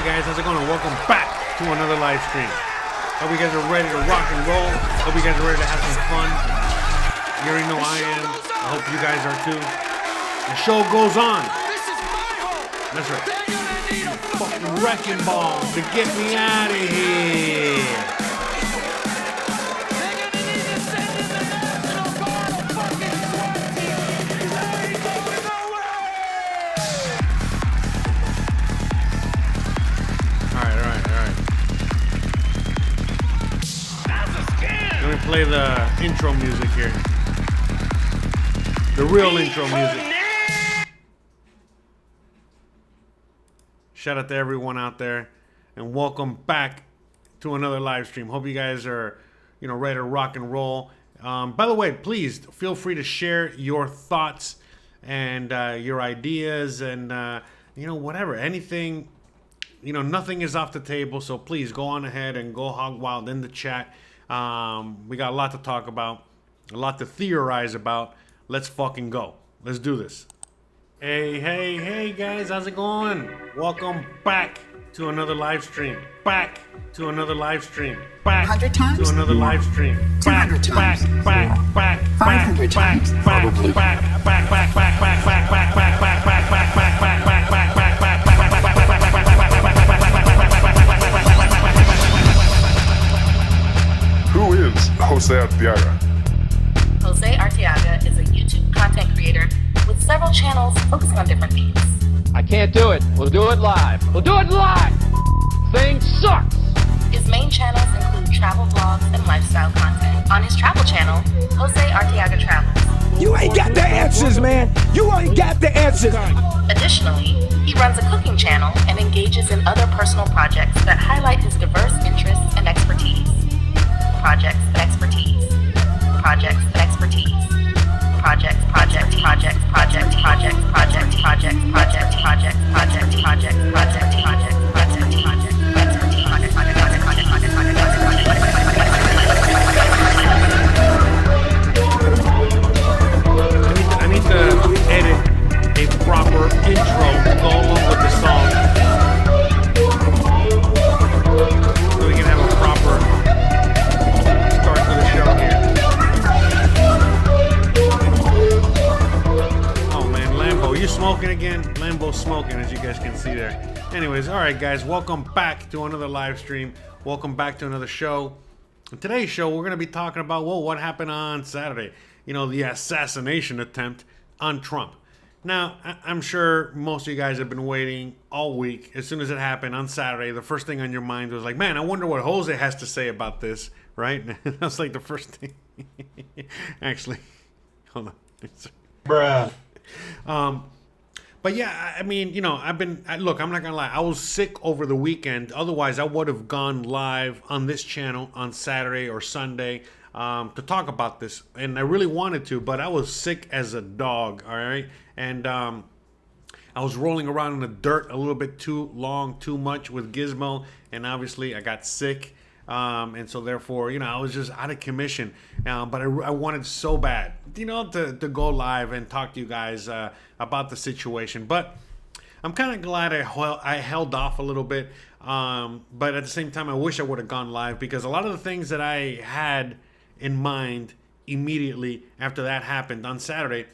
guys, how's it going? Welcome back to another live stream. Hope you guys are ready to rock and roll. Hope you guys are ready to have some fun. You already know I am. I hope you guys are too. The show goes on. That's right. Fucking wrecking ball to get me out of here. Play the intro music here. The real intro music. Shout out to everyone out there and welcome back to another live stream. Hope you guys are, ready to rock and roll. By the way, please feel free to share your thoughts and your ideas and whatever, anything. Nothing is off the table, so please go on ahead and go hog wild in the chat. We got a lot to talk about, a lot to theorize about. Let's fucking go. Let's do this. Hey guys, how's it going? Welcome back to another live stream. Back to another live stream. Back 100 times? to another live stream. 200 times? 500 times? Who is Jose Arteaga? Jose Arteaga is a YouTube content creator with several channels focusing on different themes. I can't do it. We'll do it live. We'll do it live! Thing sucks! His main channels include travel vlogs and lifestyle content. On his travel channel, Jose Arteaga Travels. You ain't got the answers, man! You ain't got the answers! Additionally, he runs a cooking channel and engages in other personal projects that highlight his diverse interests and expertise. Projects and expertise. Projects and expertise. Project, project, project, project, project, project, project, project, project, project, project, project, project, I need to edit a proper intro to go along with the song, so we can have a proper start to the show here. Oh man, Lambo, you smoking again? Lambo's smoking, as you guys can see there. Anyways, all right, guys, welcome back to another live stream. Welcome back to another show. In today's show, we're going to be talking about, what happened on Saturday. The assassination attempt on Trump. Now, I'm sure most of you guys have been waiting all week. As soon as it happened on Saturday, the first thing on your mind was like, man, I wonder what Jose has to say about this, right? That's like the first thing. Actually, hold on. Bruh. But yeah, I mean, look, I'm not going to lie. I was sick over the weekend. Otherwise, I would have gone live on this channel on Saturday or Sunday to talk about this. And I really wanted to, but I was sick as a dog, all right? And I was rolling around in the dirt a little bit too long, too much with Gizmo. And obviously, I got sick. And so therefore, I was just out of commission. But I wanted so bad, to go live and talk to you guys about the situation. But I'm kind of glad I held off a little bit. But at the same time, I wish I would have gone live, because a lot of the things that I had in mind immediately after that happened on Saturday,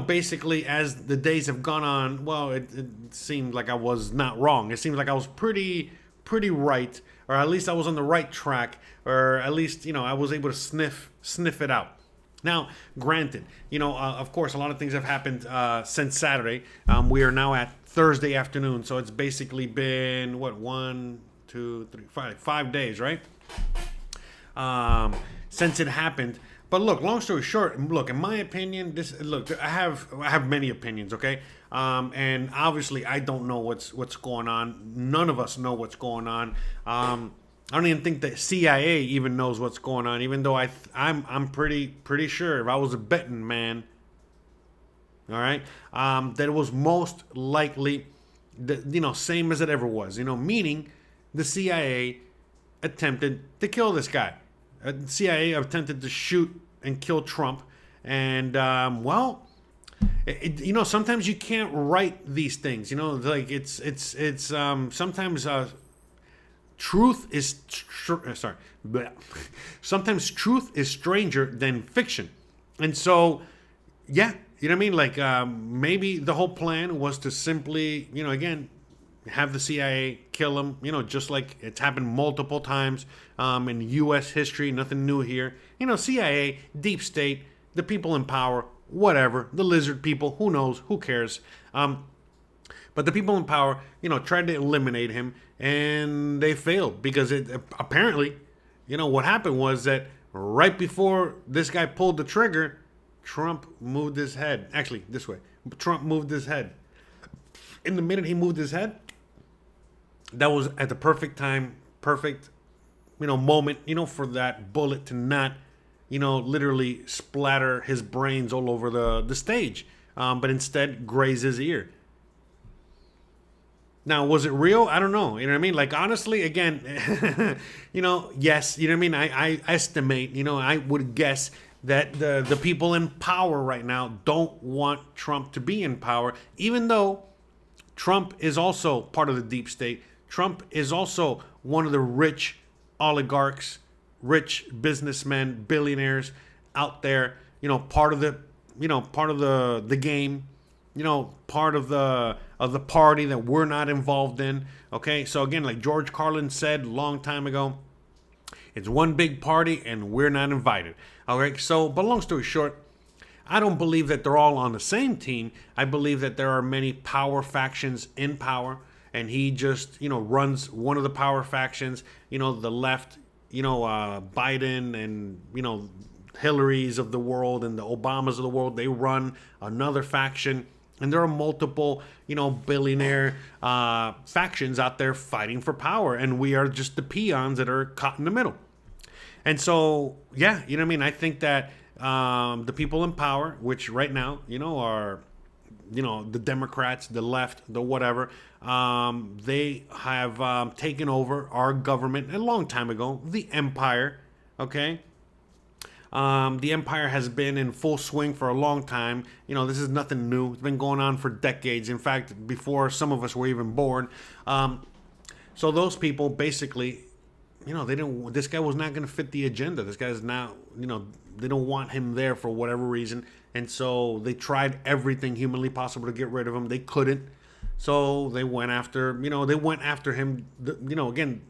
basically as the days have gone on, well, it seemed like I was not wrong. It seems like I was pretty right, or at least I was on the right track, or at least, I was able to sniff it out. Now, granted, of course, a lot of things have happened since Saturday. We are now at Thursday afternoon, so it's basically been, 5 days, right? Since it happened. But look, long story short, in my opinion, I have many opinions, okay? And obviously I don't know what's going on. None of us know what's going on. I don't even think the CIA even knows what's going on, even though I'm pretty sure, if I was a betting man, all right, that it was most likely, same as it ever was, meaning the CIA attempted to kill this guy. The CIA attempted to shoot and kill Trump, and sometimes you can't write these things. Like it's sometimes truth is sorry. Bleh. Sometimes truth is stranger than fiction, and so yeah, you know what I mean. Like maybe the whole plan was to simply, again, have the CIA kill him. Just like it's happened multiple times in U.S. history. Nothing new here. CIA, deep state, the people in power, whatever, the lizard people, who knows, who cares. But the people in power, tried to eliminate him, and they failed because apparently, what happened was that right before this guy pulled the trigger, Trump moved his head. Actually, this way. Trump moved his head. In the minute he moved his head, that was at the perfect time, perfect, moment, for that bullet to not, literally splatter his brains all over the stage, but instead graze his ear. Now, was it real? I don't know. You know what I mean? Like, honestly, again, yes, you know what I mean? I estimate, I would guess that the people in power right now don't want Trump to be in power, even though Trump is also part of the deep state. Trump is also one of the rich oligarchs, rich businessmen, billionaires out there, part of the game, part of the party that we're not involved in. Okay, so again, like George Carlin said a long time ago, it's one big party and we're not invited. All right, so but long story short, I don't believe that they're all on the same team. I believe that there are many power factions in power, and he just runs one of the power factions. The left, Biden and Hillary's of the world and the Obamas of the world, they run another faction. And there are multiple, billionaire factions out there fighting for power. And we are just the peons that are caught in the middle. And so, yeah, you know what I mean? I think that the people in power, which right now, are, the Democrats, the left, the whatever, they have taken over our government a long time ago, the empire, okay? The empire has been in full swing for a long time. This is nothing new. It's been going on for decades. In fact, before some of us were even born. So those people basically, this guy was not going to fit the agenda. This guy's now, they don't want him there for whatever reason. And so they tried everything humanly possible to get rid of him. They couldn't. So they went after, him, again,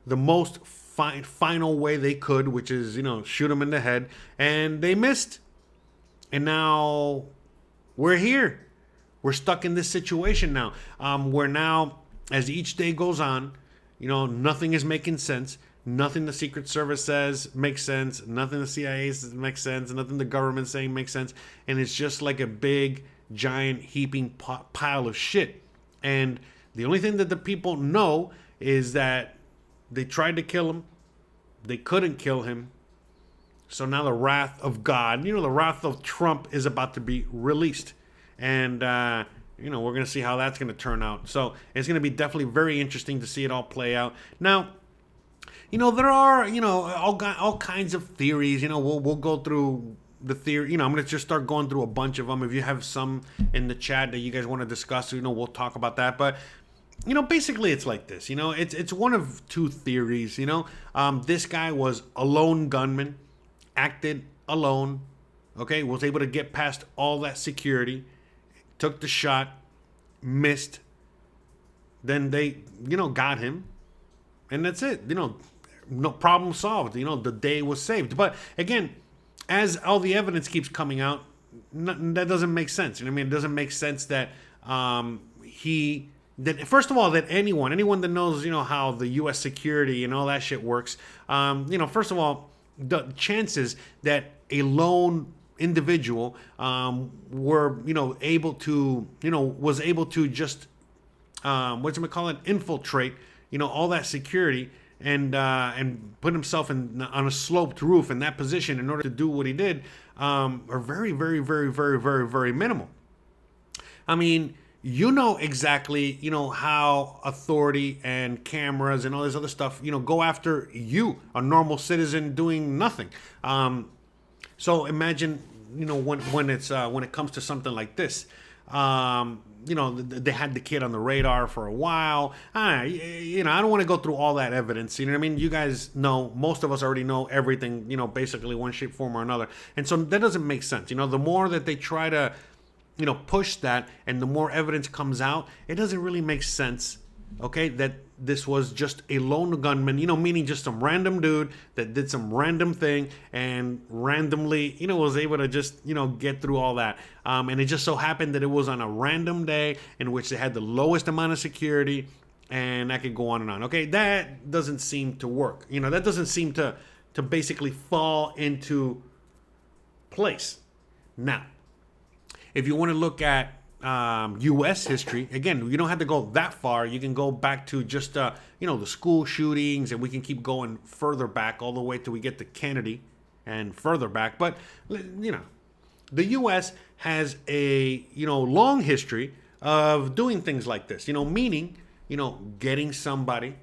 the most final way they could, which is, shoot him in the head. And they missed. And now we're here. We're stuck in this situation now. Where now, as each day goes on, nothing is making sense. Nothing the Secret Service says makes sense. Nothing the CIA says makes sense. Nothing the government's saying makes sense. And it's just like a big, giant, heaping pile of shit. And the only thing that the people know is that they tried to kill him. They couldn't kill him. So now the wrath of God, the wrath of Trump is about to be released. And, we're going to see how that's going to turn out. So it's going to be definitely very interesting to see it all play out. Now, there are, all kinds of theories. We'll go through the theory. I'm going to just start going through a bunch of them. If you have some in the chat that you guys want to discuss, we'll talk about that. But basically it's like this, it's one of two theories, this guy was a lone gunman, acted alone, okay, was able to get past all that security, took the shot, missed, then they, got him, and that's it, no problem solved, the day was saved. But again, as all the evidence keeps coming out, that doesn't make sense, it doesn't make sense that that first of all, that anyone that knows, how the U.S. security and all that shit works, first of all, the chances that a lone individual were, able to, was able to just, infiltrate, all that security and put himself on a sloped roof in that position in order to do what he did, are very, very, very, very, very, very minimal. Exactly, how authority and cameras and all this other stuff, go after you, a normal citizen doing nothing. So imagine, when it comes to something like this. They had the kid on the radar for a while. I don't want to go through all that evidence. You know what I mean? You guys know, most of us already know everything, basically one shape, form, or another. And so that doesn't make sense. The more that they try to, push that and the more evidence comes out, it doesn't really make sense, okay, that this was just a lone gunman, meaning just some random dude that did some random thing and randomly, was able to just, get through all that. And it just so happened that it was on a random day in which they had the lowest amount of security, and I could go on and on. Okay, that doesn't seem to work. That doesn't seem to basically fall into place. Now, if you want to look at U.S. history, again, you don't have to go that far. You can go back to just, the school shootings, and we can keep going further back all the way till we get to Kennedy and further back. But, the U.S. has a, long history of doing things like this, meaning, getting somebody,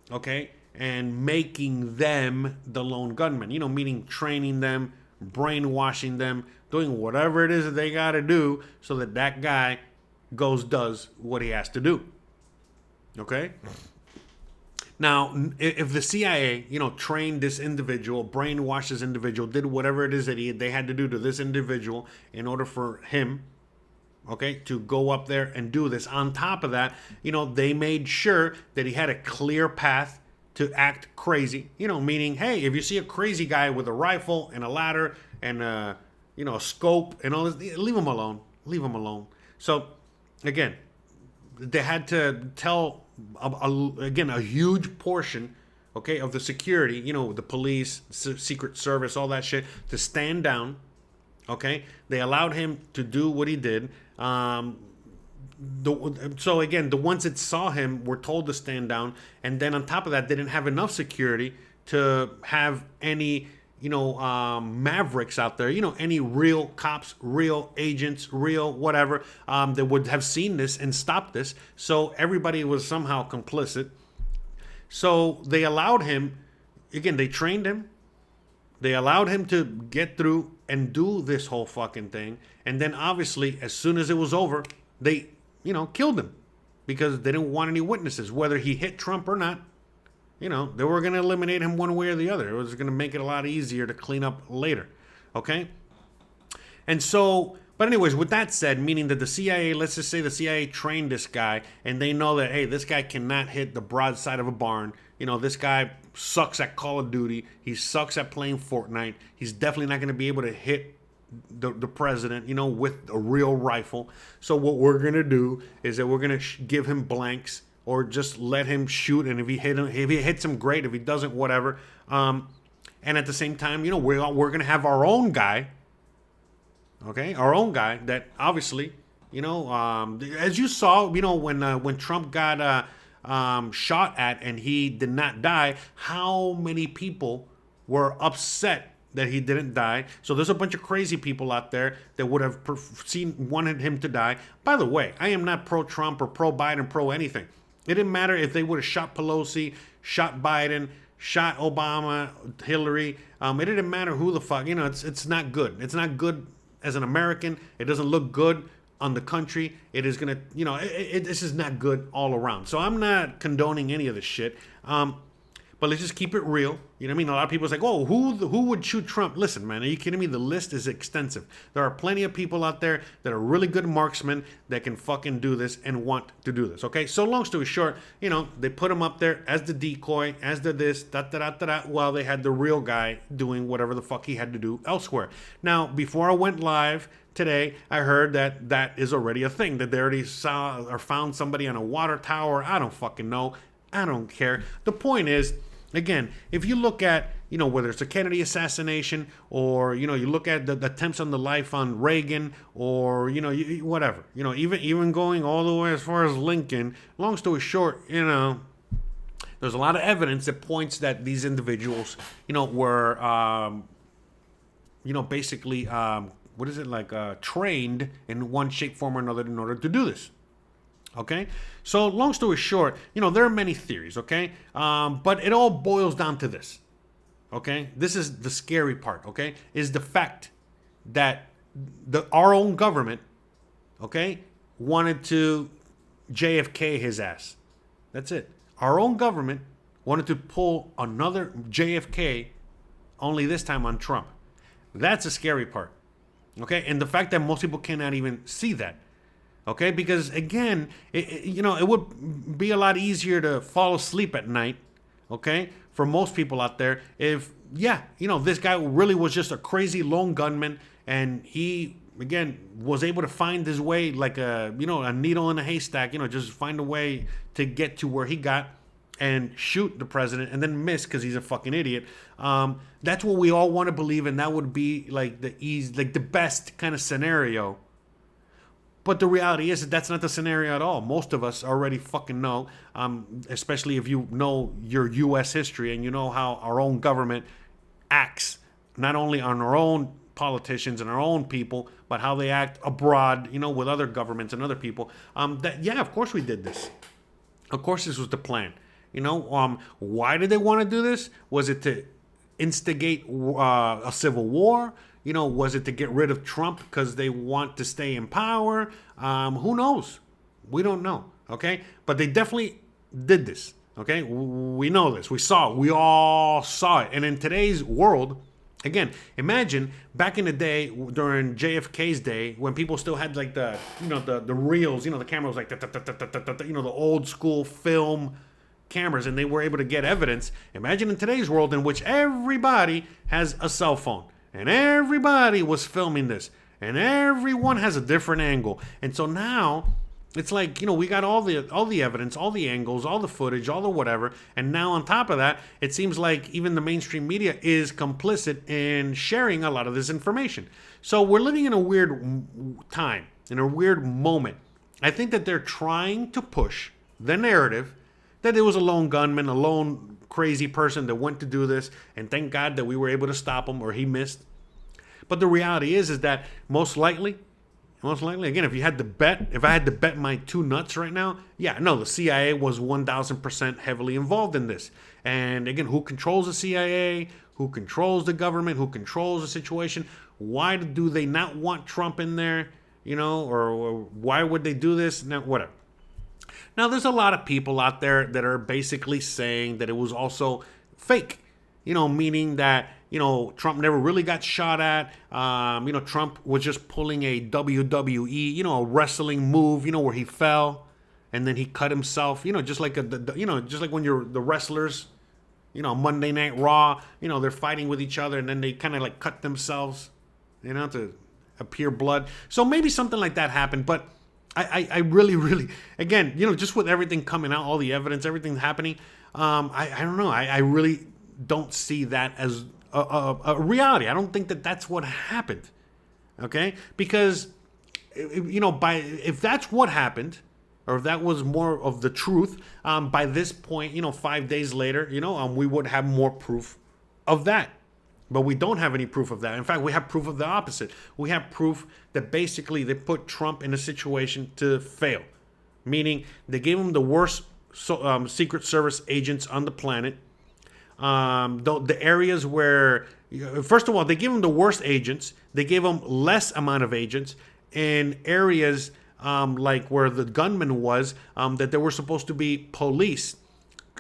okay, and making them the lone gunman, meaning training them, brainwashing them, doing whatever it is that they got to do so that guy does what he has to do. Okay? Now, if the CIA, trained this individual, brainwashed this individual, did whatever it is that they had to do to this individual in order for him, okay, to go up there and do this. On top of that, they made sure that he had a clear path to act crazy, meaning, hey, if you see a crazy guy with a rifle and a ladder and a scope and all this, leave him alone. So, again, they had to tell, a huge portion, okay, of the security, the police, Secret Service, all that shit, to stand down, okay? They allowed him to do what he did. So again, the ones that saw him were told to stand down, and then on top of that, they didn't have enough security to have any, mavericks out there, any real cops, real agents, real whatever, that would have seen this and stopped this. So everybody was somehow complicit. So they allowed him, again, they trained him. They allowed him to get through and do this whole fucking thing. And then obviously, as soon as it was over, they, killed him because they didn't want any witnesses, whether he hit Trump or not. They were going to eliminate him one way or the other. It was going to make it a lot easier to clean up later. Okay? And so, but anyways, with that said, meaning that the CIA, let's just say the CIA trained this guy and they know that, hey, this guy cannot hit the broadside of a barn. This guy sucks at Call of Duty. He sucks at playing Fortnite. He's definitely not going to be able to hit the president, with a real rifle. So what we're going to do is that we're going to give him blanks or just let him shoot. And if he hits him, great. If he doesn't, whatever. And at the same time, we're going to have our own guy. Okay. Our own guy that obviously, as you saw, when Trump got, shot at and he did not die, how many people were upset that he didn't die? So there's a bunch of crazy people out there that would have wanted him to die. By the way, I am not pro-Trump or pro-Biden, pro anything. It didn't matter if they would have shot Pelosi, shot Biden, shot Obama, Hillary. It didn't matter who the fuck. It's not good. It's not good as an American. It doesn't look good on the country. It is gonna, this is not good all around. So I'm not condoning any of this shit. But let's just keep it real. You know what I mean? A lot of people say, oh, who would shoot Trump? Listen, man, are you kidding me? The list is extensive. There are plenty of people out there that are really good marksmen that can fucking do this and want to do this, okay? So long story short, they put him up there as the decoy, as the this, da-da-da-da-da, while they had the real guy doing whatever the fuck he had to do elsewhere. Now, before I went live today, I heard that is already a thing, that they already saw or found somebody on a water tower. I don't fucking know. I don't care. The point is, again, if you look at, whether it's a Kennedy assassination or, you look at the attempts on the life on Reagan or, whatever, even going all the way as far as Lincoln, long story short, there's a lot of evidence that points that these individuals, were, basically, trained in one shape, form, or another in order to do this. Okay, so long story short, there are many theories, okay, but it all boils down to this, okay? This is the scary part, okay, is the fact that our own government, okay, wanted to JFK his ass. That's it. Our own government wanted to pull another JFK, only this time on Trump. That's a scary part. Okay, and the fact that most people cannot even see that. Okay, because again, it would be a lot easier to fall asleep at night, okay, for most people out there if, this guy really was just a crazy lone gunman, and he, again, was able to find his way like a needle in a haystack, just find a way to get to where he got and shoot the president and then miss because he's a fucking idiot. That's what we all want to believe, and that would be like the best kind of scenario. But the reality is that that's not the scenario at all. Most of us already fucking know, especially if you know your U.S. history and you know how our own government acts, not only on our own politicians and our own people, but how they act abroad, with other governments and other people. Of course we did this. Of course this was the plan. Why did they want to do this? Was it to instigate a civil war? Was it to get rid of Trump because they want to stay in power? Who knows? We don't know, okay? But they definitely did this, okay? We know this. We all saw it. And in today's world, again, imagine back in the day, during JFK's day, when people still had like the reels, the camera was like, the old school film cameras, and they were able to get evidence. Imagine in today's world in which everybody has a cell phone. And everybody was filming this. And everyone has a different angle. And so now, it's like, we got all the evidence, all the angles, all the footage, all the whatever. And now on top of that, it seems like even the mainstream media is complicit in sharing a lot of this information. So we're living in a weird time, in a weird moment. I think that they're trying to push the narrative that there was a lone gunman, a lone crazy person that went to do this, and thank God that we were able to stop him, or he missed. But the reality is that most likely, again, if I had to bet my two nuts right now, the CIA was 1,000% heavily involved in this. And again, who controls the CIA? Who controls the government? Who controls the situation? Why do they not want Trump in there? Or why would they do this? Now, whatever. Now, there's a lot of people out there that are basically saying that it was also fake, meaning that, Trump never really got shot at. Trump was just pulling a WWE, a wrestling move, where he fell and then he cut himself, just like just like when you're the wrestlers, Monday Night Raw, they're fighting with each other and then they kind of like cut themselves, to appear blood. So maybe something like that happened, but I really, really, again, just with everything coming out, all the evidence, everything happening, I don't know. I really don't see that as a reality. I don't think that that's what happened. Okay? Because, if that's what happened, or if that was more of the truth, by this point, 5 days later, we would have more proof of that. But we don't have any proof of that. In fact, we have proof of the opposite. We have proof that basically they put Trump in a situation to fail. Meaning they gave him the worst Secret Service agents on the planet. The areas where, first of all, they gave him the worst agents. They gave him less amount of agents in areas like where the gunman was, that there were supposed to be police.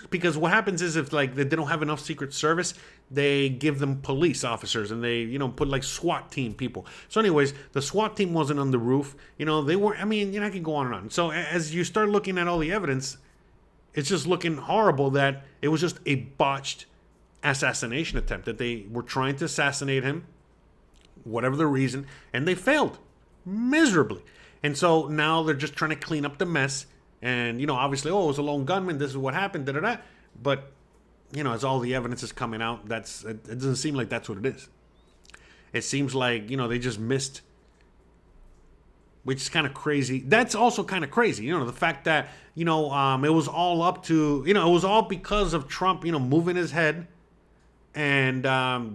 Because what happens is if they don't have enough Secret Service, they give them police officers and they, put like SWAT team people. So anyways, the SWAT team wasn't on the roof. They weren't, I can go on and on. So as you start looking at all the evidence, it's just looking horrible that it was just a botched assassination attempt, that they were trying to assassinate him, whatever the reason, and they failed miserably. And so now they're just trying to clean up the mess. And, obviously, it was a lone gunman. This is what happened, da-da-da. But, as all the evidence is coming out, it doesn't seem like that's what it is. It seems like, they just missed, which is kind of crazy. That's also kind of crazy, the fact that, it was all up to, it was all because of Trump, moving his head. And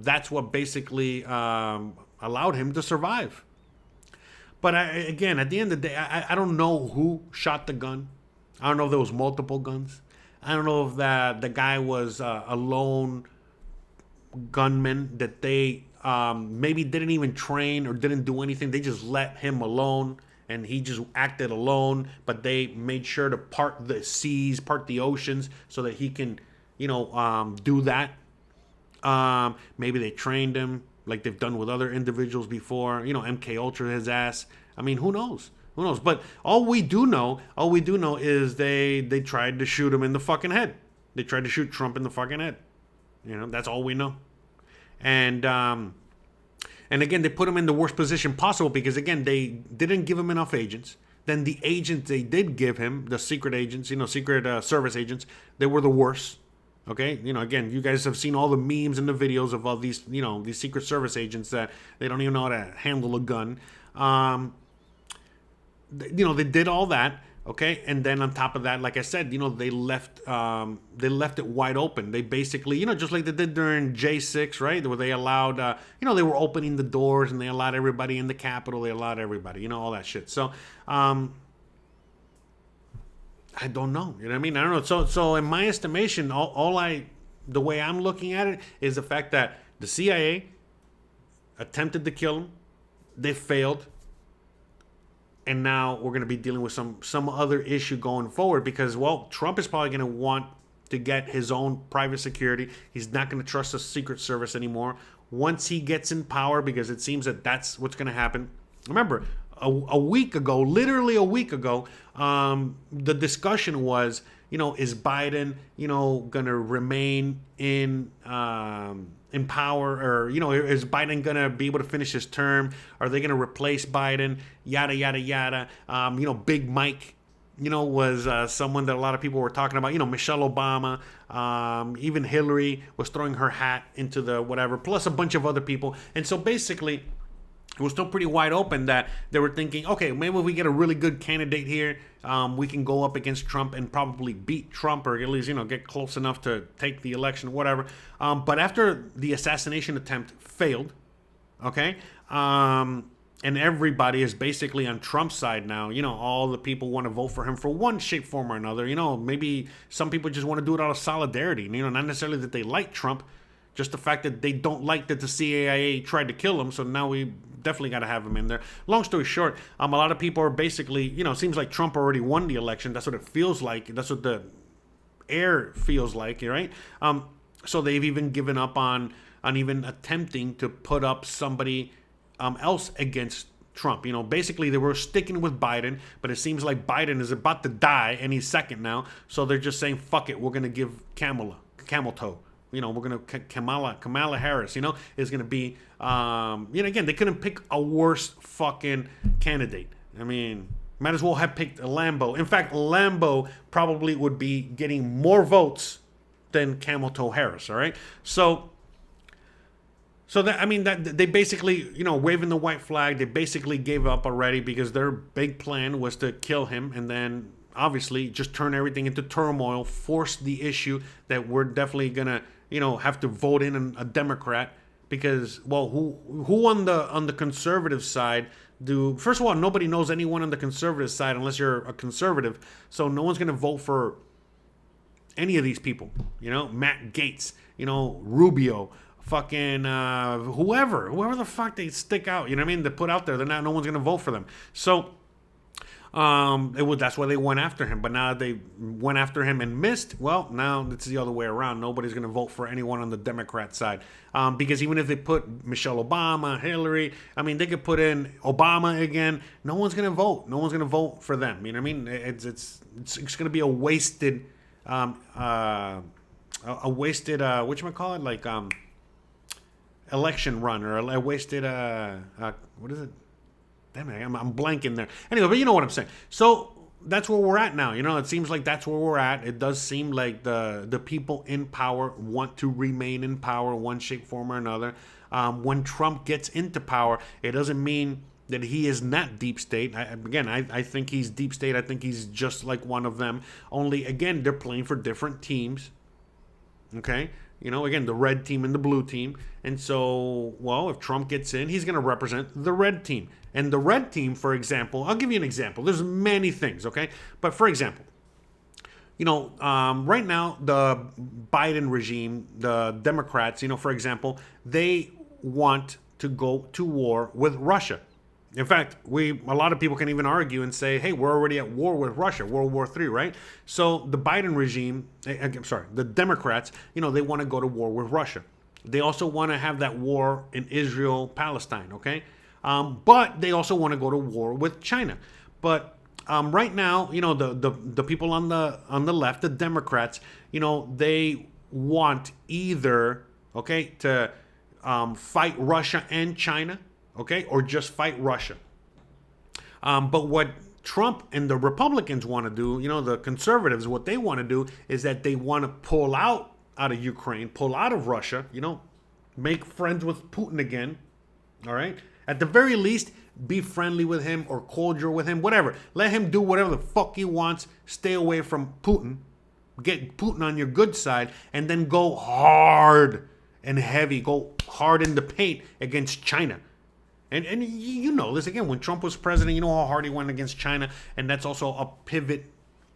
that's what basically allowed him to survive. But again, at the end of the day, I don't know who shot the gun. I don't know if there was multiple guns. I don't know if the guy was a lone gunman that they maybe didn't even train or didn't do anything. They just let him alone, and he just acted alone. But they made sure to part the seas, part the oceans, so that he can, do that. Maybe they trained him like they've done with other individuals before. MK Ultra his ass. I mean, who knows? Who knows? But all we do know is they tried to shoot him in the fucking head. They tried to shoot Trump in the fucking head. That's all we know. And again, they put him in the worst position possible because, again, they didn't give him enough agents. Then the agents they did give him, the secret agents, secret service agents, they were the worst. Okay, again, you guys have seen all the memes and the videos of all these, these secret service agents that they don't even know how to handle a gun. They did all that. Okay, and then on top of that, like I said, they left it wide open. They basically, just like they did during J6, right, where they allowed, they were opening the doors and they allowed everybody in the Capitol. They allowed everybody, all that shit. So, I don't know. You know what I mean? I don't know. So in my estimation, the way I'm looking at it is the fact that the CIA attempted to kill him. They failed. And now we're going to be dealing with some other issue going forward because, well, Trump is probably going to want to get his own private security. He's not going to trust the Secret Service anymore once he gets in power, because it seems that that's what's going to happen. Remember, a week ago, literally a week ago, the discussion was, is Biden, going to remain in power, or is Biden gonna be able to finish his term? Are they gonna replace Biden? Yada yada yada. Big Mike, was someone that a lot of people were talking about. Michelle Obama, even Hillary was throwing her hat into the whatever, plus a bunch of other people. And so basically, it was still pretty wide open that they were thinking, okay, maybe if we get a really good candidate here, we can go up against Trump and probably beat Trump, or at least, get close enough to take the election, whatever. But after the assassination attempt failed, okay, and everybody is basically on Trump's side now. All the people want to vote for him for one shape, form, or another. Maybe some people just want to do it out of solidarity. Not necessarily that they like Trump, just the fact that they don't like that the CIA tried to kill him. So now we definitely got to have him in there. Long story short, a lot of people are basically, it seems like Trump already won the election. That's what it feels like. That's what the air feels like, right? So they've even given up on even attempting to put up somebody else against Trump. Basically they were sticking with Biden, but it seems like Biden is about to die any second now. So they're just saying, fuck it, we're going to give camel toe. We're going to Kamala Harris, is going to be, again, they couldn't pick a worse fucking candidate. I mean, might as well have picked a Lambo. In fact, Lambo probably would be getting more votes than Camel Toe Harris. All right. So that they basically, waving the white flag, they basically gave up already because their big plan was to kill him and then obviously just turn everything into turmoil, force the issue that we're definitely going to, have to vote in a Democrat because, well, who on the conservative side first of all, nobody knows anyone on the conservative side unless you're a conservative. So no one's going to vote for any of these people, Matt Gaetz, Rubio, fucking whoever the fuck they stick out, they put out there. No one's going to vote for them. So that's why they went after him. But now that they went after him and missed, well, now it's the other way around. Nobody's going to vote for anyone on the Democrat side. Because even if they put Michelle Obama, Hillary, they could put in Obama again. No one's going to vote. No one's going to vote for them. You know what I mean? It's going to be a wasted, whatchamacallit, like, election run, or a wasted, what is it? Damn it, I'm blanking there. Anyway, but you know what I'm saying. So that's where we're at now. It seems like that's where we're at. It does seem like the people in power want to remain in power, one shape, form, or another. When Trump gets into power, it doesn't mean that he is not deep state. I think he's deep state. I think he's just like one of them. Only, again, they're playing for different teams. Okay? Again, the red team and the blue team. And so, well, if Trump gets in, he's going to represent the red team. And the red team, for example, I'll give you an example. There's many things, okay? But for example, right now, the Biden regime, the Democrats, for example, they want to go to war with Russia. In fact, a lot of people can even argue and say, hey, we're already at war with Russia, World War III, right? So the Biden regime, the Democrats, they want to go to war with Russia. They also want to have that war in Israel, Palestine, okay? But they also want to go to war with China. But right now, the people on the left, the Democrats, they want either, okay, to fight Russia and China, okay, or just fight Russia. But what Trump and the Republicans want to do, the conservatives, what they want to do is that they want to pull out of Ukraine, pull out of Russia, make friends with Putin again, all right? At the very least, be friendly with him or cordial with him, whatever. Let him do whatever the fuck he wants. Stay away from Putin. Get Putin on your good side and then go hard and heavy. Go hard in the paint against China. And you know this, again, when Trump was president, you know how hard he went against China. And that's also a pivot.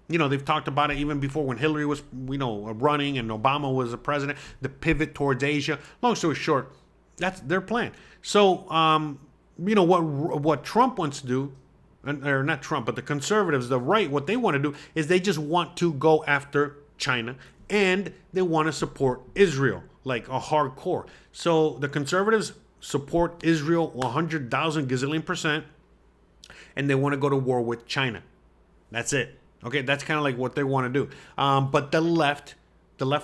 They've talked about it even before when Hillary was, running and Obama was the president, the pivot towards Asia. Long story short, that's their plan. So, what Trump wants to do, or not Trump, but the conservatives, the right, what they want to do is they just want to go after China and they want to support Israel, like a hardcore. So the conservatives support Israel 100,000 gazillion %, and they want to go to war with China. That's it. Okay, that's kind of like what they want to do. But the left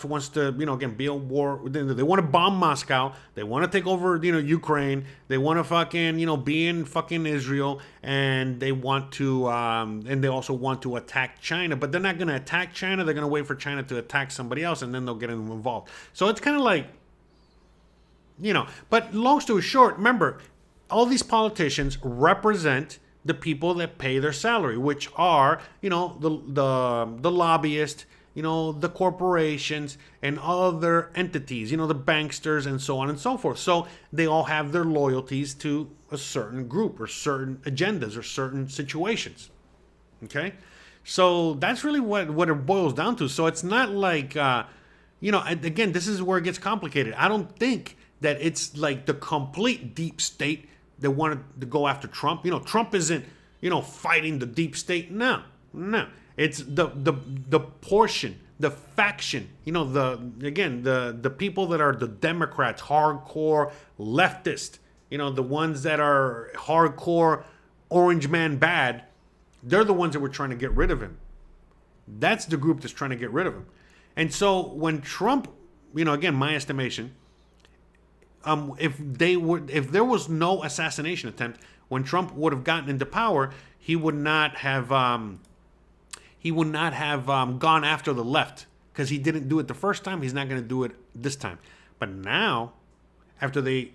wants to, again, be a war. They want to bomb Moscow. They want to take over, Ukraine. They want to fucking, be in fucking Israel. And they want to, and they also want to attack China. But they're not going to attack China. They're going to wait for China to attack somebody else, and then they'll get involved. So it's kind of like, But long story short, remember, all these politicians represent the people that pay their salary, which are, the lobbyists, the corporations and other entities, the banksters and so on and so forth. So they all have their loyalties to a certain group or certain agendas or certain situations. Okay? So that's really what it boils down to. So it's not like, again, this is where it gets complicated. I don't think that it's like the complete deep state that wanted to go after Trump. Trump isn't, fighting the deep state. No. It's the portion, the faction, the people that are the Democrats, hardcore leftist, the ones that are hardcore orange man bad, they're the ones that were trying to get rid of him. That's the group that's trying to get rid of him. And so when Trump, again, my estimation, if there was no assassination attempt, when Trump would have gotten into power, he would not have gone after the left, because he didn't do it the first time. He's not going to do it this time. But now, after they,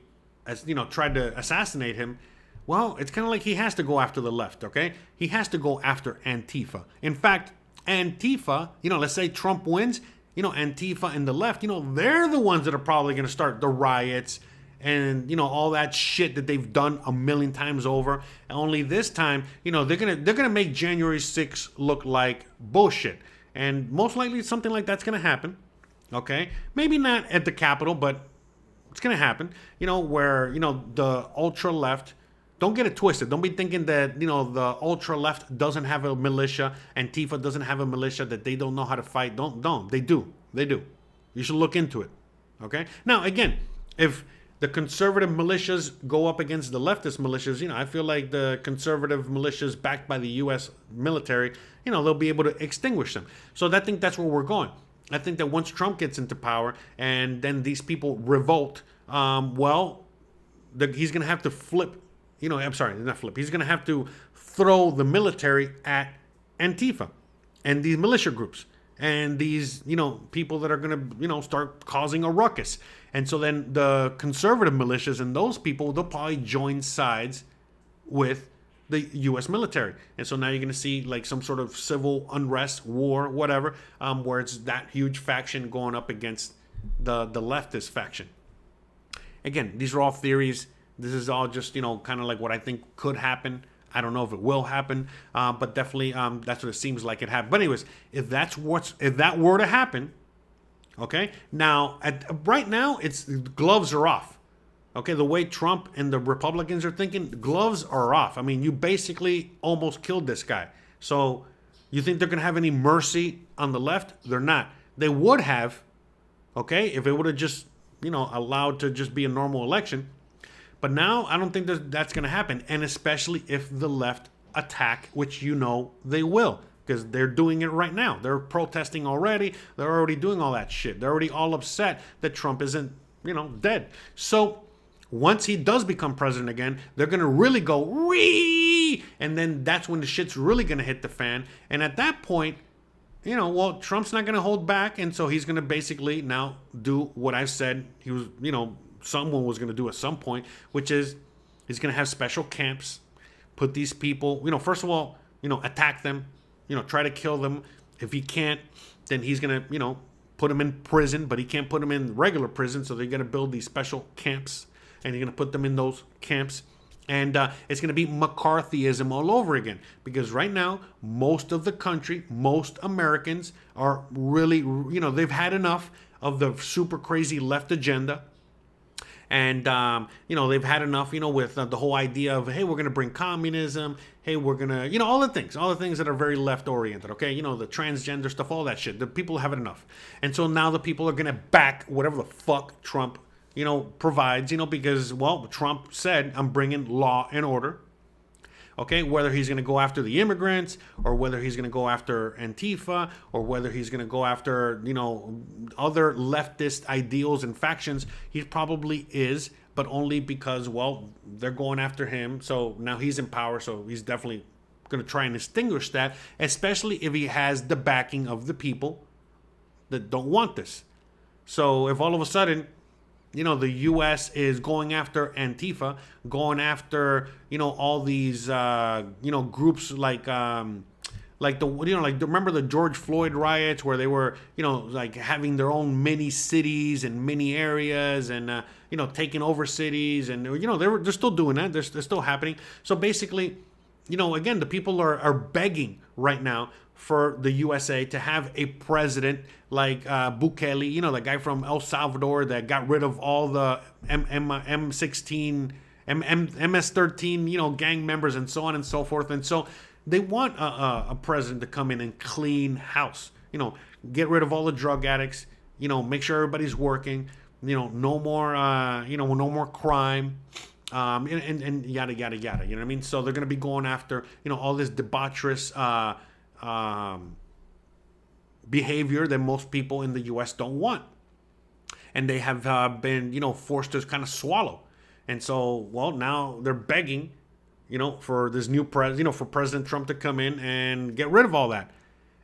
tried to assassinate him, well, it's kind of like he has to go after the left. Okay, he has to go after Antifa. In fact, Antifa, let's say Trump wins. Antifa and the left, they're the ones that are probably going to start the riots and, all that shit that they've done a million times over. And only this time, they're going to make January 6th look like bullshit. And most likely something like that's going to happen. Okay? Maybe not at the Capitol, but it's going to happen. Where, the ultra left, don't get it twisted. Don't be thinking that, the ultra left doesn't have a militia. Antifa doesn't have a militia, that they don't know how to fight. Don't. They do. You should look into it. Okay? Now, again, if the conservative militias go up against the leftist militias, I feel like the conservative militias backed by the U.S. military, they'll be able to extinguish them. So I think that's where we're going. I think that once Trump gets into power and then these people revolt, he's going to have to flip. Not flip. He's going to have to throw the military at Antifa and these militia groups and these, people that are going to, start causing a ruckus. And so then the conservative militias and those people, they'll probably join sides with the U.S. military. And so now you're going to see like some sort of civil unrest, war, whatever, where it's that huge faction going up against the leftist faction. Again, these are all theories. This is all just, kind of like what I think could happen. I don't know if it will happen, but definitely that's what it seems like it happened. But anyways, if that were to happen, okay, now right now it's gloves are off. Okay, the way Trump and the Republicans are thinking, gloves are off. I mean, you basically almost killed this guy. So you think they're going to have any mercy on the left? They're not. They would have, okay, if it would have just, allowed to just be a normal election. But now I don't think that's going to happen. And especially if the left attack, which they will, because they're doing it right now. They're protesting already. They're already doing all that shit. They're already all upset that Trump isn't, dead. So once he does become president again, they're going to really go, wee! And then that's when the shit's really going to hit the fan. And at that point, Trump's not going to hold back. And so he's going to basically now do what I've said he was, someone was going to do at some point, which is he's going to have special camps, put these people, first of all, attack them, try to kill them. If he can't, then he's going to, put them in prison, but he can't put them in regular prison. So they're going to build these special camps. And you're going to put them in those camps. And it's going to be McCarthyism all over again. Because right now, most of the country, most Americans are really, they've had enough of the super crazy left agenda. And, they've had enough, with the whole idea of, hey, we're going to bring communism. Hey, we're going to, all the things that are very left oriented. Okay. The transgender stuff, all that shit. The people have enough. And so now the people are going to back whatever the fuck Trump provides, because, Trump said, I'm bringing law and order. Okay, whether he's going to go after the immigrants or whether he's going to go after Antifa or whether he's going to go after, other leftist ideals and factions, he probably is, but only because, they're going after him. So now he's in power. So he's definitely going to try and extinguish that, especially if he has the backing of the people that don't want this. So if all of a sudden, the U.S. is going after Antifa, going after, all these, groups like remember the George Floyd riots where they were, having their own mini cities and mini areas and, taking over cities and, they're still doing that. They're still happening. So basically, again, the people are begging right now for the USA to have a president like Bukele, the guy from El Salvador that got rid of all the M16, MS-13, gang members and so on and so forth. And so they want a president to come in and clean house, get rid of all the drug addicts, make sure everybody's working, no more, no more crime. And yada, yada, yada. You know what I mean? So they're going to be going after, all this debaucherous behavior that most people in the U.S. don't want. And they have been, forced to kind of swallow. And so, now they're begging, for this new president, for President Trump to come in and get rid of all that.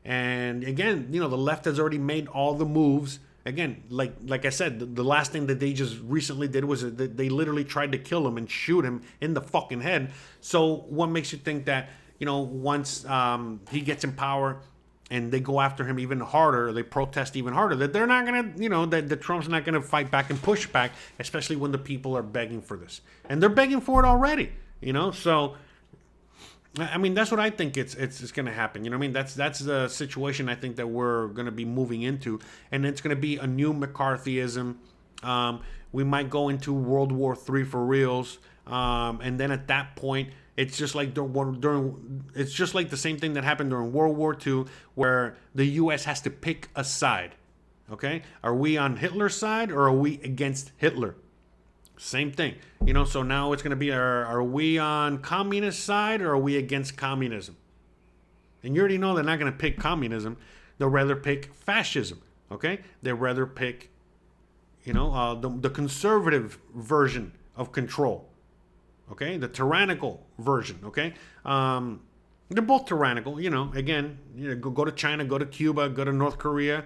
And again, the left has already made all the moves. Again, like I said, the last thing that they just recently did was that they literally tried to kill him and shoot him in the fucking head. So what makes you think that, once he gets in power and they go after him even harder, they protest even harder, that they're not going to, that Trump's not going to fight back and push back, especially when the people are begging for this. And they're begging for it already, So, I mean, that's what I think it's going to happen. You know what I mean? That's the situation I think that we're going to be moving into. And it's going to be a new McCarthyism. We might go into World War III for reals. And then at that point, it's just like it's just like the same thing that happened during World War II, where the U.S. has to pick a side. Okay? Are we on Hitler's side or are we against Hitler? Same thing. So now it's going to be, are we on communist side or are we against communism? And you already know they're not going to pick communism. They'll rather pick fascism. Okay? They'd rather pick, the conservative version of control. Okay? The tyrannical version. Okay? They're both tyrannical. Again, go to China, go to Cuba, go to North Korea.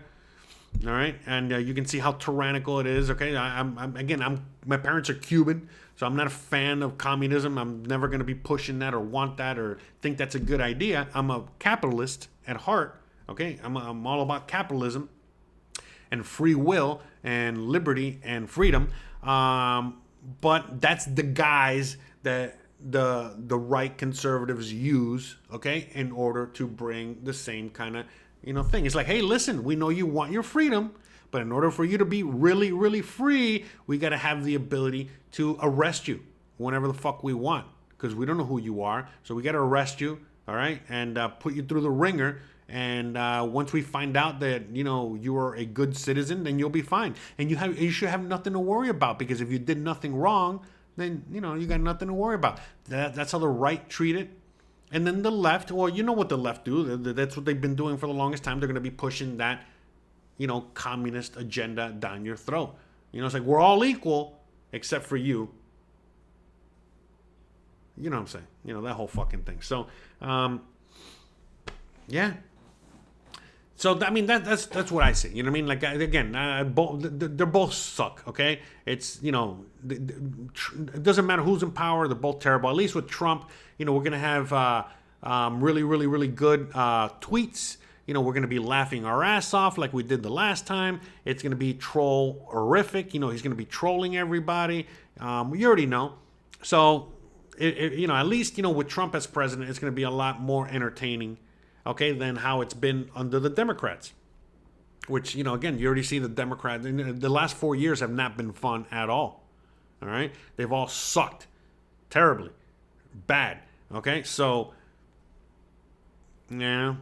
All right, and you can see how tyrannical it is. Okay, my parents are Cuban, so I'm not a fan of communism. I'm never going to be pushing that or want that or think that's a good idea. I'm a capitalist at heart. Okay, I'm all about capitalism and free will and liberty and freedom. But that's the guise that the right conservatives use. Okay, in order to bring the same kind of thing. It's like, hey, listen, we know you want your freedom, But in order for you to be really, really free, we got to have the ability to arrest you whenever the fuck we want, because we don't know who you are. So we got to arrest you, all right, and put you through the ringer. And once we find out that, you know, you are a good citizen, then you'll be fine. And you should have nothing to worry about, because if you did nothing wrong, then, you know, you got nothing to worry about. That's how the right treat it. And then the left, well, you know what the left do. That's what they've been doing for the longest time. They're going to be pushing that, you know, communist agenda down your throat. You know, it's like, we're all equal except for you. You know what I'm saying? You know, that whole fucking thing. So, yeah. So, I mean, that's what I see. You know what I mean? Like, again, they're both suck, okay? It's, you know, it doesn't matter who's in power. They're both terrible. At least with Trump, you know, we're going to have really, really, really good tweets. You know, we're going to be laughing our ass off like we did the last time. It's going to be troll horrific. You know, he's going to be trolling everybody. You already know. So, you know, at least, you know, with Trump as president, it's going to be a lot more entertaining, okay, than how it's been under the Democrats. Which, you know, again, you already see the Democrats. The last 4 years have not been fun at all. All right? They've all sucked terribly. Bad. Okay? So, yeah.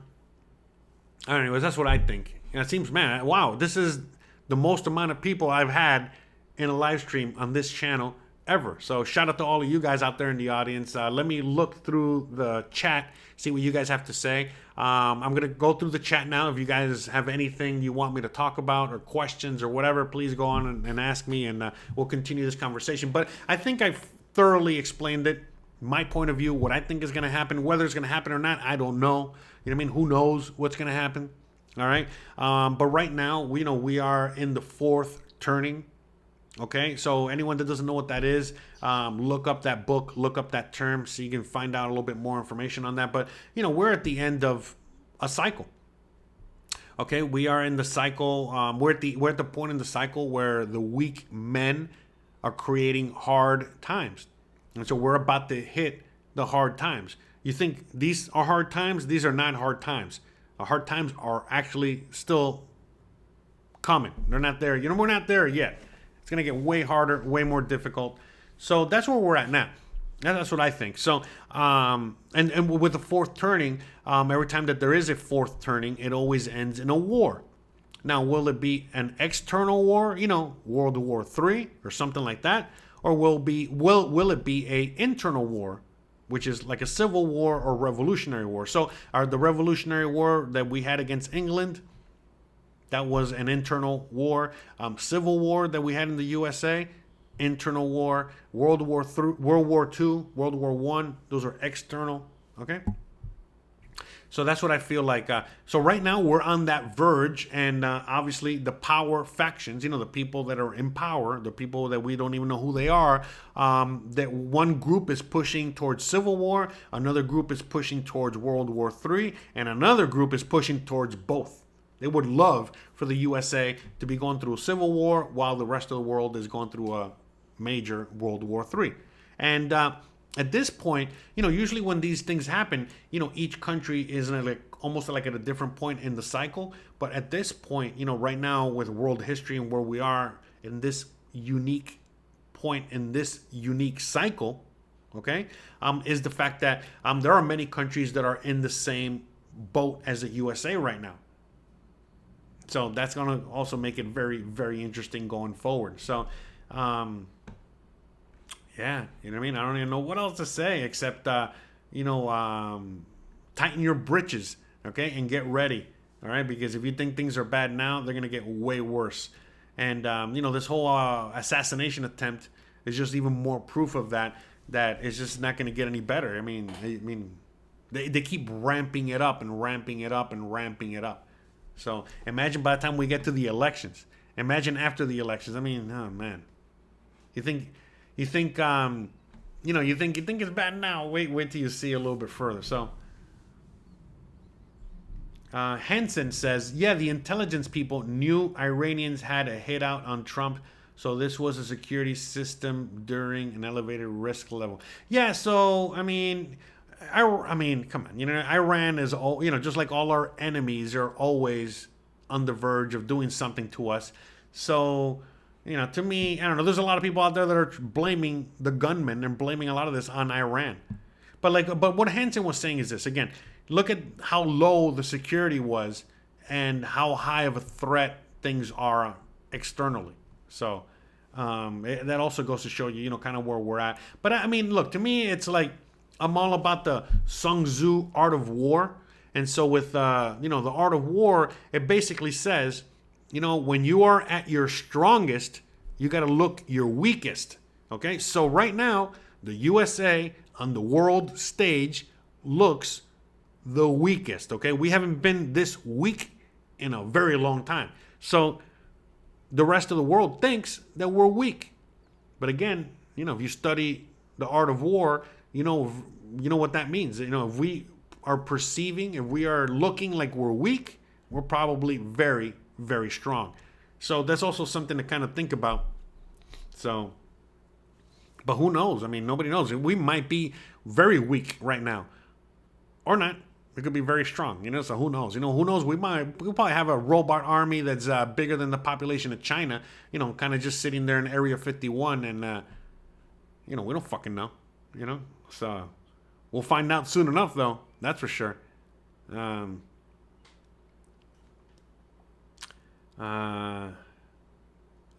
Anyways, that's what I think. And it seems, man, wow, this is the most amount of people I've had in a live stream on this channel ever. So shout out to all of you guys out there in the audience. Let me look through the chat, see what you guys have to say. I'm going to go through the chat now. If you guys have anything you want me to talk about or questions or whatever, please go on and ask me, and we'll continue this conversation. But I think I've thoroughly explained it, my point of view, what I think is going to happen. Whether it's going to happen or not, I don't know. You know what I mean? Who knows what's going to happen? All right. But right now, we are in the fourth turning. Okay, so anyone that doesn't know what that is, look up that book, look up that term, so you can find out a little bit more information on that. But, you know, we're at the end of a cycle. Okay, we are in the cycle. We're at the point in the cycle where the weak men are creating hard times. And so we're about to hit the hard times. You think these are hard times? These are not hard times. Hard times are actually still coming. They're not there. You know, we're not there yet. It's going to get way harder, way more difficult. So that's where we're at now. That's what I think. So, and with the fourth turning, every time that there is a fourth turning, it always ends in a war. Now, will it be an external war, you know, World War III or something like that? Or will it be a internal war, which is like a civil war or revolutionary war? So the Revolutionary War that we had against England, that was an internal war. Civil War that we had in the USA, internal war. World War II, World War I, those are external. Okay? So that's what I feel like. So right now we're on that verge, and obviously the power factions, you know, the people that are in power, the people that we don't even know who they are, that one group is pushing towards civil war, another group is pushing towards World War III, and another group is pushing towards both. They would love for the USA to be going through a civil war while the rest of the world is going through a major World War III. And at this point, you know, usually when these things happen, you know, each country is almost like at a different point in the cycle. But at this point, you know, right now with world history and where we are in this unique point in this unique cycle, okay, is the fact that there are many countries that are in the same boat as the USA right now. So that's going to also make it very, very interesting going forward. So, yeah, you know what I mean? I don't even know what else to say except, you know, tighten your britches, okay, and get ready, all right? Because if you think things are bad now, they're going to get way worse. And, you know, this whole assassination attempt is just even more proof of that it's just not going to get any better. I mean, they keep ramping it up and ramping it up and ramping it up. So imagine by the time we get to the elections. Imagine after the elections. I mean, oh man. You think it's bad now. Wait till you see a little bit further. So Henson says, yeah, the intelligence people knew Iranians had a hit out on Trump, so this was a security system during an elevated risk level. Yeah, so I mean, come on, you know, Iran is all, you know, just like all our enemies are always on the verge of doing something to us. So, to me, I don't know. There's a lot of people out there that are blaming the gunmen and blaming a lot of this on Iran. But what Hansen was saying is this. Again, look at how low the security was and how high of a threat things are externally. So that also goes to show you, kind of where we're at. But I mean, look, to me, it's like I'm all about the Sun Tzu art of war. And so with, the art of war, it basically says, when you are at your strongest, you got to look your weakest. Okay. So right now, the USA on the world stage looks the weakest. Okay. We haven't been this weak in a very long time. So the rest of the world thinks that we're weak. But again, if you study the art of war, you know what that means. If we are perceiving, if we are looking like we're weak, we're probably very, very strong. So that's also something to kind of think about. So, but who knows? I mean, nobody knows. We might be very weak right now, or not. We could be very strong, so who knows? Who knows? We'll probably have a robot army that's bigger than the population of China, kind of just sitting there in Area 51, and, we don't fucking know, So we'll find out soon enough, though. That's for sure. Let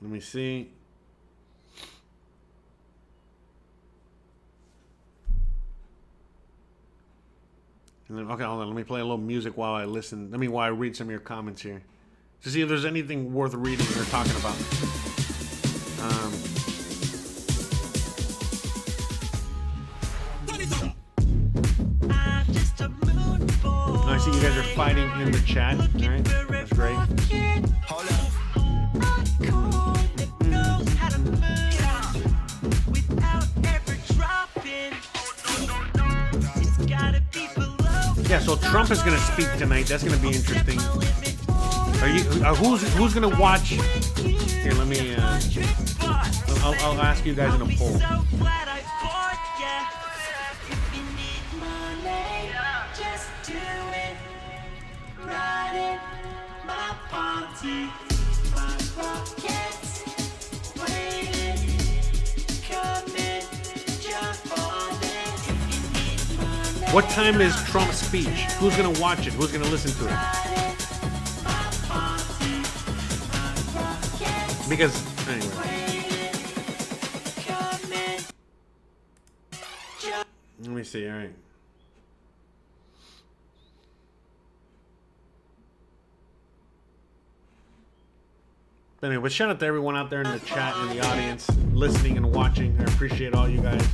me see. And then, okay, hold on. Let me play a little music while I listen. While I read some of your comments here, to see if there's anything worth reading or talking about. I see you guys are fighting in the chat. All right, that's great. Yeah, so Trump is going to speak tonight. That's going to be interesting. Are you? Who's going to watch? Here, let me. I'll ask you guys in a poll. What time is Trump's speech? Who's going to watch it? Who's going to listen to it? Because, anyway. Let me see, all right. But anyway, but shout out to everyone out there in the chat and the audience, listening and watching. I appreciate all you guys.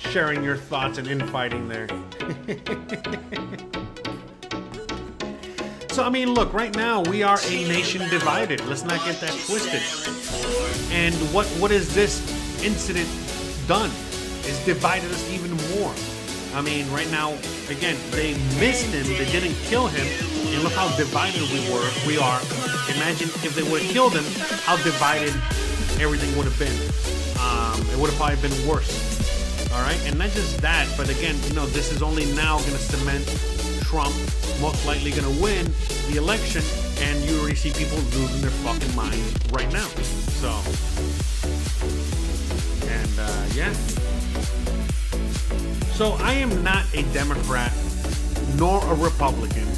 Sharing your thoughts and infighting there. So, look, right now we are a nation divided. Let's not get that twisted. And what has this incident done? It's divided us even more. Right now, again, they missed him. They didn't kill him. And look how divided we are. Imagine if they would have killed him, how divided everything would have been. It would have probably been worse. All right, and not just that, but again, this is only now going to cement Trump most likely going to win the election, and you already see people losing their fucking minds right now. So, and yeah. So I am not a Democrat nor a Republican.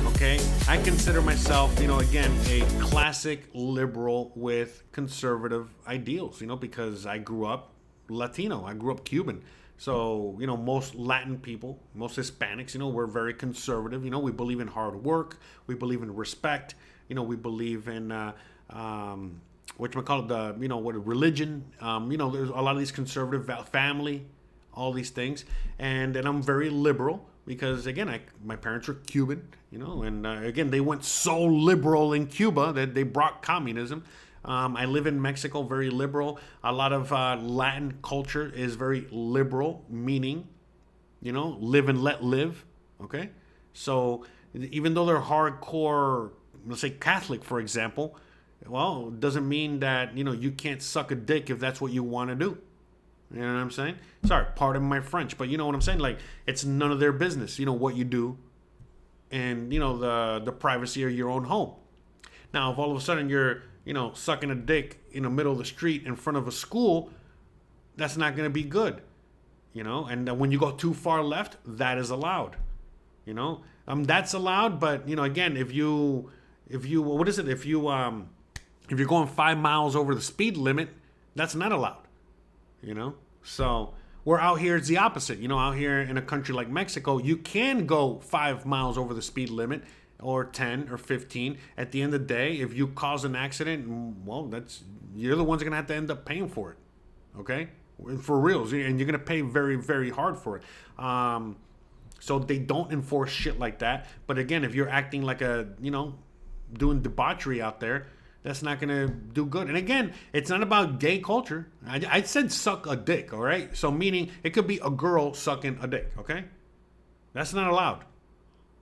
Okay, I consider myself, again, a classic liberal with conservative ideals. Because I grew up Latino. I grew up Cuban. So, most Latin people, most Hispanics, we're very conservative. We believe in hard work. We believe in respect. We believe in, religion. There's a lot of these conservative family, all these things. And I'm very liberal. because again, my parents are Cuban, you know, and again, they went so liberal in Cuba that they brought communism. I live in Mexico, very liberal. A lot of Latin culture is very liberal, meaning, you know, live and let live. Okay, so even though they're hardcore, let's say Catholic, for example, well, it doesn't mean that, you know, you can't suck a dick if that's what you want to do. You know what I'm saying? Sorry, pardon my French, but you know what I'm saying? Like, it's none of their business, you know, what you do and, you know, the privacy of your own home. Now, if all of a sudden you're, you know, sucking a dick in the middle of the street in front of a school, that's not going to be good, you know? And when you go too far left, that is allowed, you know? That's allowed, but, you know, again, if you, what is it? If you're going 5 miles over the speed limit, that's not allowed. You know, so we're out here, it's the opposite. You know, out here in a country like Mexico, you can go 5 miles over the speed limit, or 10 or 15. At the end of the day, if you cause an accident, well, you're the ones going to have to end up paying for it. Okay, for reals, and you're going to pay very, very hard for it. So they don't enforce shit like that. But again, if you're acting like you know, doing debauchery out there, that's not going to do good. And again, it's not about gay culture. I said suck a dick, all right? So meaning it could be a girl sucking a dick, okay? That's not allowed.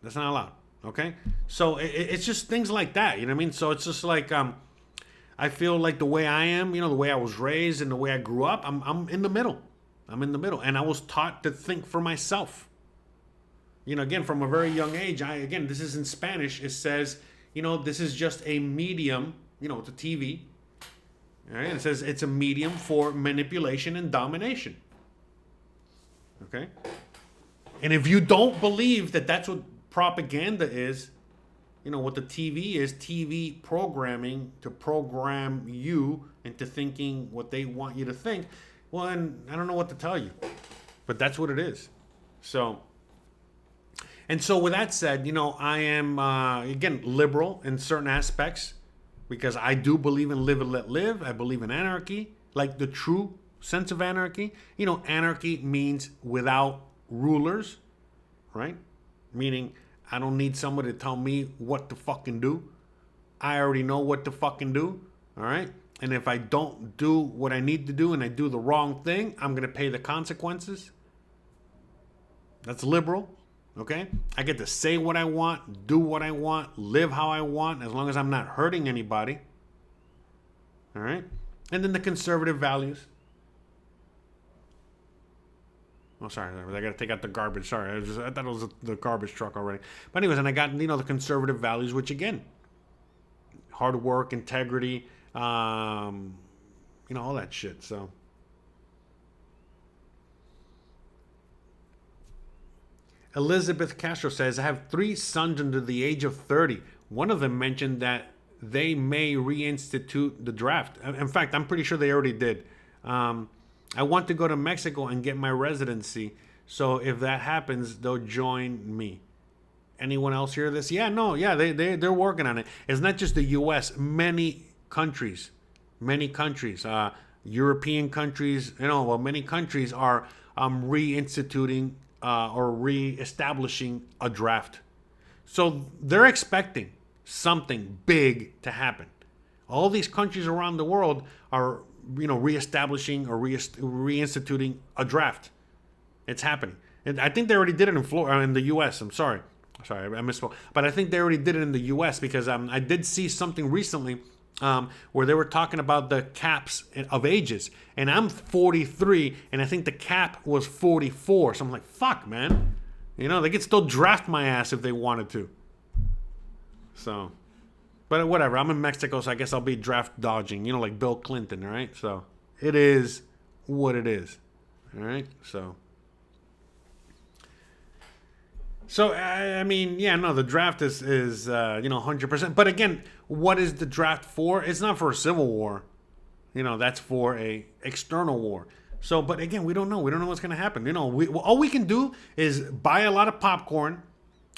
That's not allowed, okay? So it's just things like that, you know what I mean? So it's just like I feel like the way I am, you know, the way I was raised and the way I grew up, I'm in the middle. I'm in the middle. And I was taught to think for myself. You know, again, from a very young age, again, this is in Spanish. It says, you know, this is just a medium. You know, it's a TV. All right? It says it's a medium for manipulation and domination. Okay? And if you don't believe that that's what propaganda is, you know, what the TV is, TV programming to program you into thinking what they want you to think, well, then I don't know what to tell you. But that's what it is. So, and so with that said, you know, I am, again, liberal in certain aspects. Because I do believe in live and let live. I believe in anarchy, like the true sense of anarchy. You know, anarchy means without rulers, right? Meaning I don't need somebody to tell me what to fucking do. I already know what to fucking do, all right? And if I don't do what I need to do and I do the wrong thing, I'm going to pay the consequences. That's liberal. Okay? I get to say what I want, do what I want, live how I want, as long as I'm not hurting anybody. All right? And then the conservative values. Oh, sorry. I got to take out the garbage. Sorry. I thought it was the garbage truck already. But anyways, and I got, you know, the conservative values, which again, hard work, integrity, you know, all that shit. So. Elizabeth Castro says, I have 3 sons under the age of 30. One of them mentioned that they may reinstitute the draft. In fact, I'm pretty sure they already did. I want to go to Mexico and get my residency. So if that happens, they'll join me. Anyone else hear this? Yeah, no, yeah, they're working on it. It's not just the U.S. Many countries, European countries, you know, well, many countries are reinstituting or re-establishing a draft. So they're expecting something big to happen. All these countries around the world are, you know, re-establishing or reinstituting a draft. It's happening. And I think they already did it in the U.S. I'm sorry, I misspoke. But I think they already did it in the U.S. because I did see something recently where they were talking about the caps of ages. And I'm 43, and I think the cap was 44. So I'm like, fuck, man. You know, they could still draft my ass if they wanted to. So, but whatever. I'm in Mexico, so I guess I'll be draft dodging, you know, like Bill Clinton, all right? So it is what it is, all right? So I mean, yeah, no, the draft is you know, 100%. But again, what is the draft for? It's not for a civil war. You know, that's for a external war. So, but again, we don't know. We don't know what's going to happen. You know, all we can do is buy a lot of popcorn,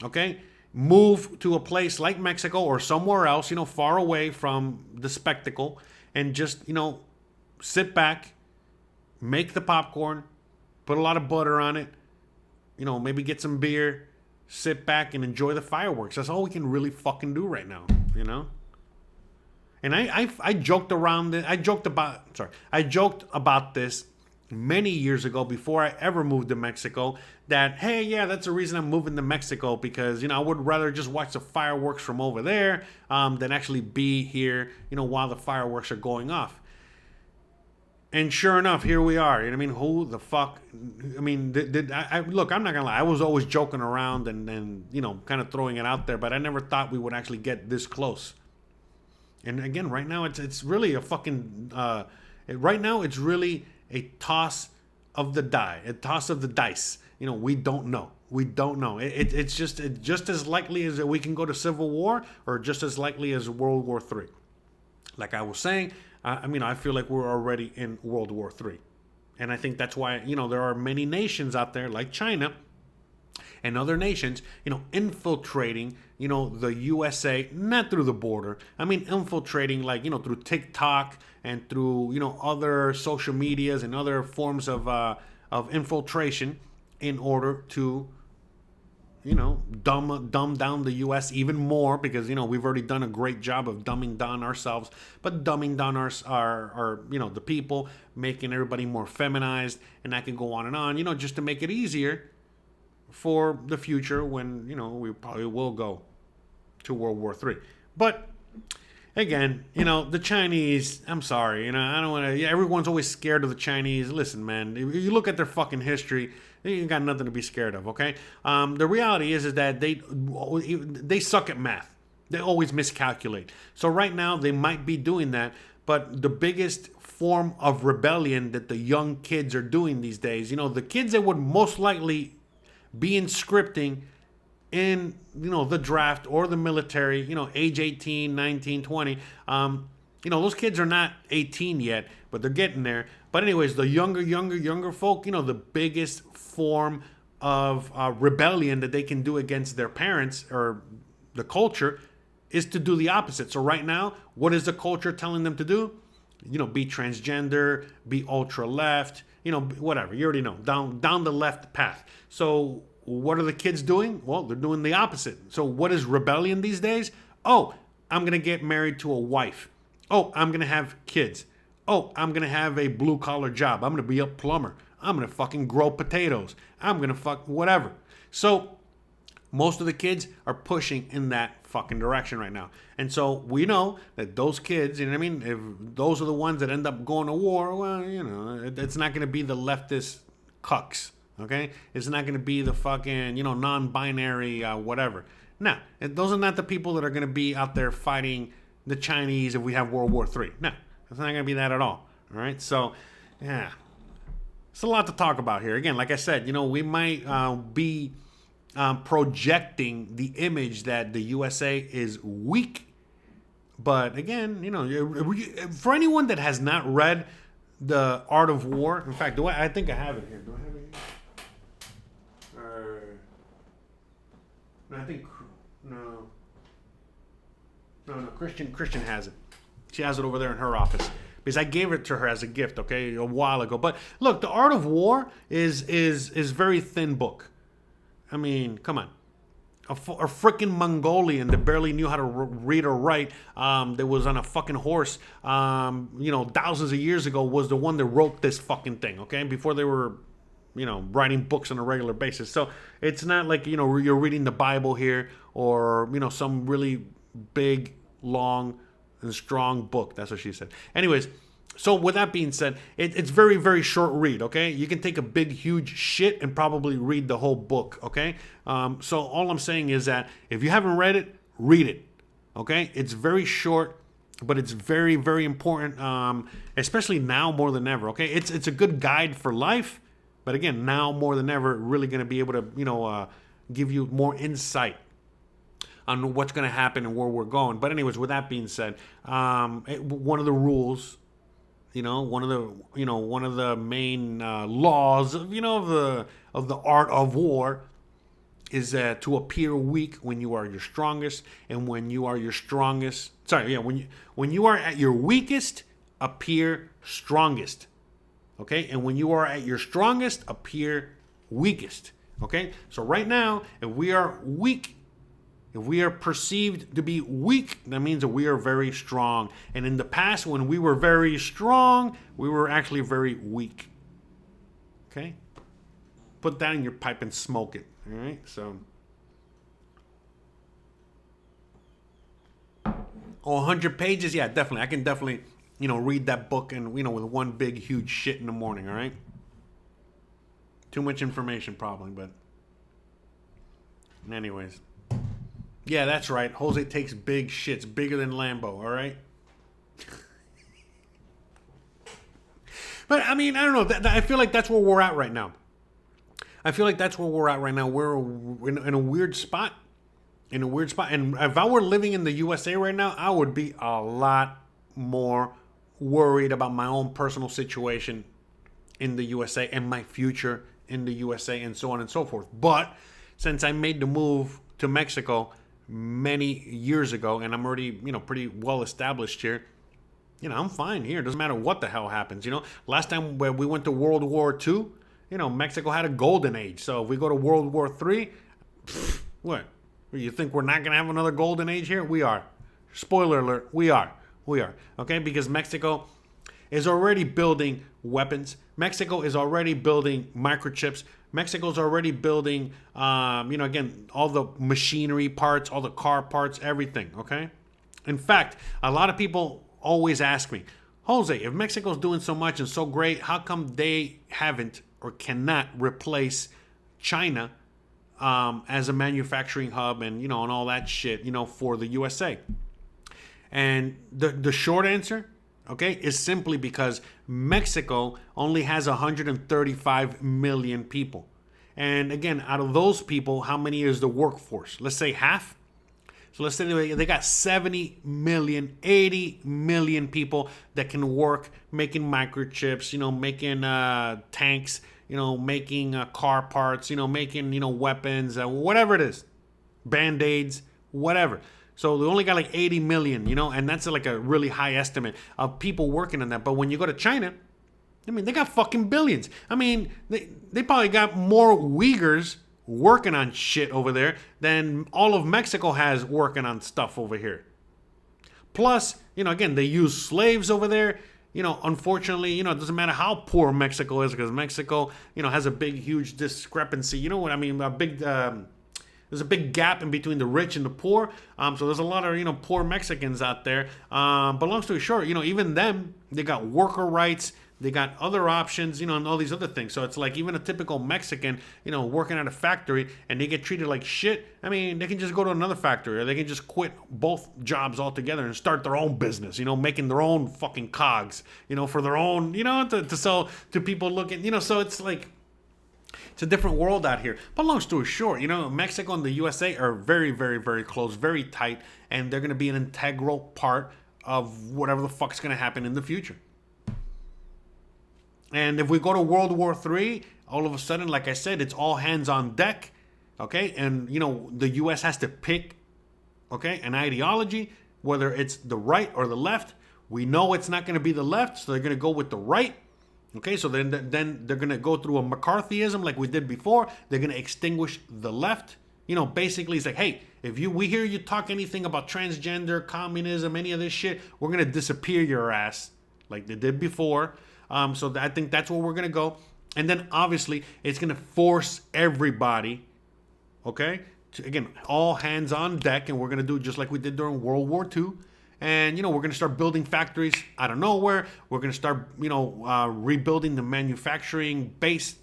okay? Move to a place like Mexico or somewhere else, you know, far away from the spectacle, and just, you know, sit back, make the popcorn, put a lot of butter on it, maybe get some beer, sit back and enjoy the fireworks. That's all we can really fucking do right now, And I joked around it. I joked about this many years ago before I ever moved to Mexico, that, hey, yeah, that's the reason I'm moving to Mexico, because, I would rather just watch the fireworks from over there than actually be here, while the fireworks are going off. And sure enough, here we are. Who the fuck? Look, I'm not gonna lie. I was always joking around and kind of throwing it out there, but I never thought we would actually get this close. And again, right now, it's really a fucking. Right now, it's really a toss of the dice. We don't know. We don't know. It's just as likely as that we can go to civil war, or just as likely as World War III. Like I was saying, I feel like we're already in World War III. And I think that's why, there are many nations out there like China and other nations, infiltrating, the USA, not through the border. Infiltrating through TikTok and through, other social medias and other forms of infiltration in order to, dumb down the U.S. even more, because we've already done a great job of dumbing down ourselves, but dumbing down our the people, making everybody more feminized, and that can go on and on, just to make it easier for the future when we probably will go to World War III. But again, the Chinese, I'm sorry, I don't want to. Everyone's always scared of the Chinese. Listen, man, if you look at their fucking history, you got nothing to be scared of, okay? The reality is that they suck at math. They always miscalculate. So right now, they might be doing that, but the biggest form of rebellion that the young kids are doing these days, the kids that would most likely be in scripting in, the draft or the military, age 18, 19, 20, those kids are not 18 yet, but they're getting there. But anyways, the younger folk, the biggest form of rebellion that they can do against their parents or the culture is to do the opposite. So right now, what is the culture telling them to do? Be transgender, be ultra left, whatever. You already know, down the left path. So what are the kids doing? Well, they're doing the opposite. So what is rebellion these days? Oh, I'm going to get married to a wife. Oh, I'm going to have kids. Oh, I'm going to have a blue collar job. I'm going to be a plumber. I'm going to fucking grow potatoes. I'm going to fuck whatever. So most of the kids are pushing in that fucking direction right now. And so we know that those kids, if those are the ones that end up going to war, well, it's not going to be the leftist cucks. Okay? It's not going to be the fucking, non-binary whatever. No, those are not the people that are going to be out there fighting the Chinese if we have World War III. No, it's not going to be that at all. All right? So, yeah. It's a lot to talk about here. Again, like I said, we might be projecting the image that the USA is weak. But again, for anyone that has not read The Art of War, in fact, I think I have it here. Do I have it here? No, I think no. Christian has it. She has it over there in her office because I gave it to her as a gift, okay, a while ago. But look, The Art of War is very thin book. Come on. A freaking Mongolian that barely knew how to read or write, that was on a fucking horse, thousands of years ago, was the one that wrote this fucking thing, okay? Before they were, writing books on a regular basis. So it's not like, you're reading the Bible here or, some really big, long, and strong book. That's what she said. Anyways, so with that being said, it's very, very short read, okay? You can take a big, huge shit and probably read the whole book, okay? So all I'm saying is that if you haven't read it, read it, okay? It's very short, but it's very, very important, especially now more than ever, okay? It's a good guide for life, but again, now more than ever, really going to be able to, give you more insight on what's going to happen and where we're going. But anyways, with that being said, one of the rules, one of the main laws, of the art of war is to appear weak when you are your strongest, and when you are your strongest. When you are at your weakest, appear strongest. Okay, and when you are at your strongest, appear weakest. Okay? So right now, if we are weak, if we are perceived to be weak, that means that we are very strong. And in the past, when we were very strong, we were actually very weak. Okay? Put that in your pipe and smoke it. All right? So, 100 pages? Yeah, definitely. I can definitely, read that book and, with one big, huge shit in the morning, all right? Too much information, probably, but anyways. Yeah, that's right. Jose takes big shits, bigger than Lambo, all right? But, I mean, I don't know. I feel like that's where we're at right now. We're in a weird spot. And if I were living in the USA right now, I would be a lot more worried about my own personal situation in the USA and my future in the USA and so on and so forth. But since I made the move to Mexico many years ago, and I'm already, pretty well established here, I'm fine here. It doesn't matter what the hell happens. Last time when we went to World War II, Mexico had a golden age. So if we go to World War III, what? You think we're not going to have another golden age here? We are. Spoiler alert, we are. Okay? Because Mexico is already building weapons. Mexico is already building microchips. Mexico's already building, again, all the machinery parts, all the car parts, everything, okay? In fact, a lot of people always ask me, Jose, if Mexico's doing so much and so great, how come they haven't or cannot replace China as a manufacturing hub and, and all that shit, for the USA? And the short answer, okay, is simply because Mexico only has 135 million people. And again, out of those people, how many is the workforce? Let's say half. So let's say they got 70 million, 80 million people that can work making microchips, making tanks, making car parts, making, weapons, whatever it is, Band-Aids, whatever. So they only got like 80 million, and that's like a really high estimate of people working on that. But when you go to China, I mean, they got fucking billions. I mean, they probably got more Uyghurs working on shit over there than all of Mexico has working on stuff over here. Plus, again, they use slaves over there. Unfortunately, it doesn't matter how poor Mexico is, because Mexico, has a big, huge discrepancy. You know what I mean? There's a big gap in between the rich and the poor. So there's a lot of, poor Mexicans out there. But long story short, even them, they got worker rights. They got other options, and all these other things. So it's like even a typical Mexican, working at a factory and they get treated like shit. I mean, they can just go to another factory, or they can just quit both jobs altogether and start their own business, making their own fucking cogs, for their own, to sell to people looking, so it's like, it's a different world out here. But long story short, Mexico and the USA are very, very, very close, very tight, and they're going to be an integral part of whatever the fuck's going to happen in the future. And if we go to World War III, all of a sudden, like I said, it's all hands on deck, okay? And, the U.S. has to pick, okay, an ideology, whether it's the right or the left. We know it's not going to be the left, so they're going to go with the right, okay? So then they're going to go through a McCarthyism like we did before. They're going to extinguish the left. Basically, it's like, hey, if we hear you talk anything about transgender, communism, any of this shit, we're going to disappear your ass like they did before. So I think that's where we're going to go. And then obviously it's going to force everybody, okay, to, again, all hands on deck. And we're going to do it just like we did during World War II. And, we're going to start building factories out of nowhere. We're going to start, rebuilding the manufacturing base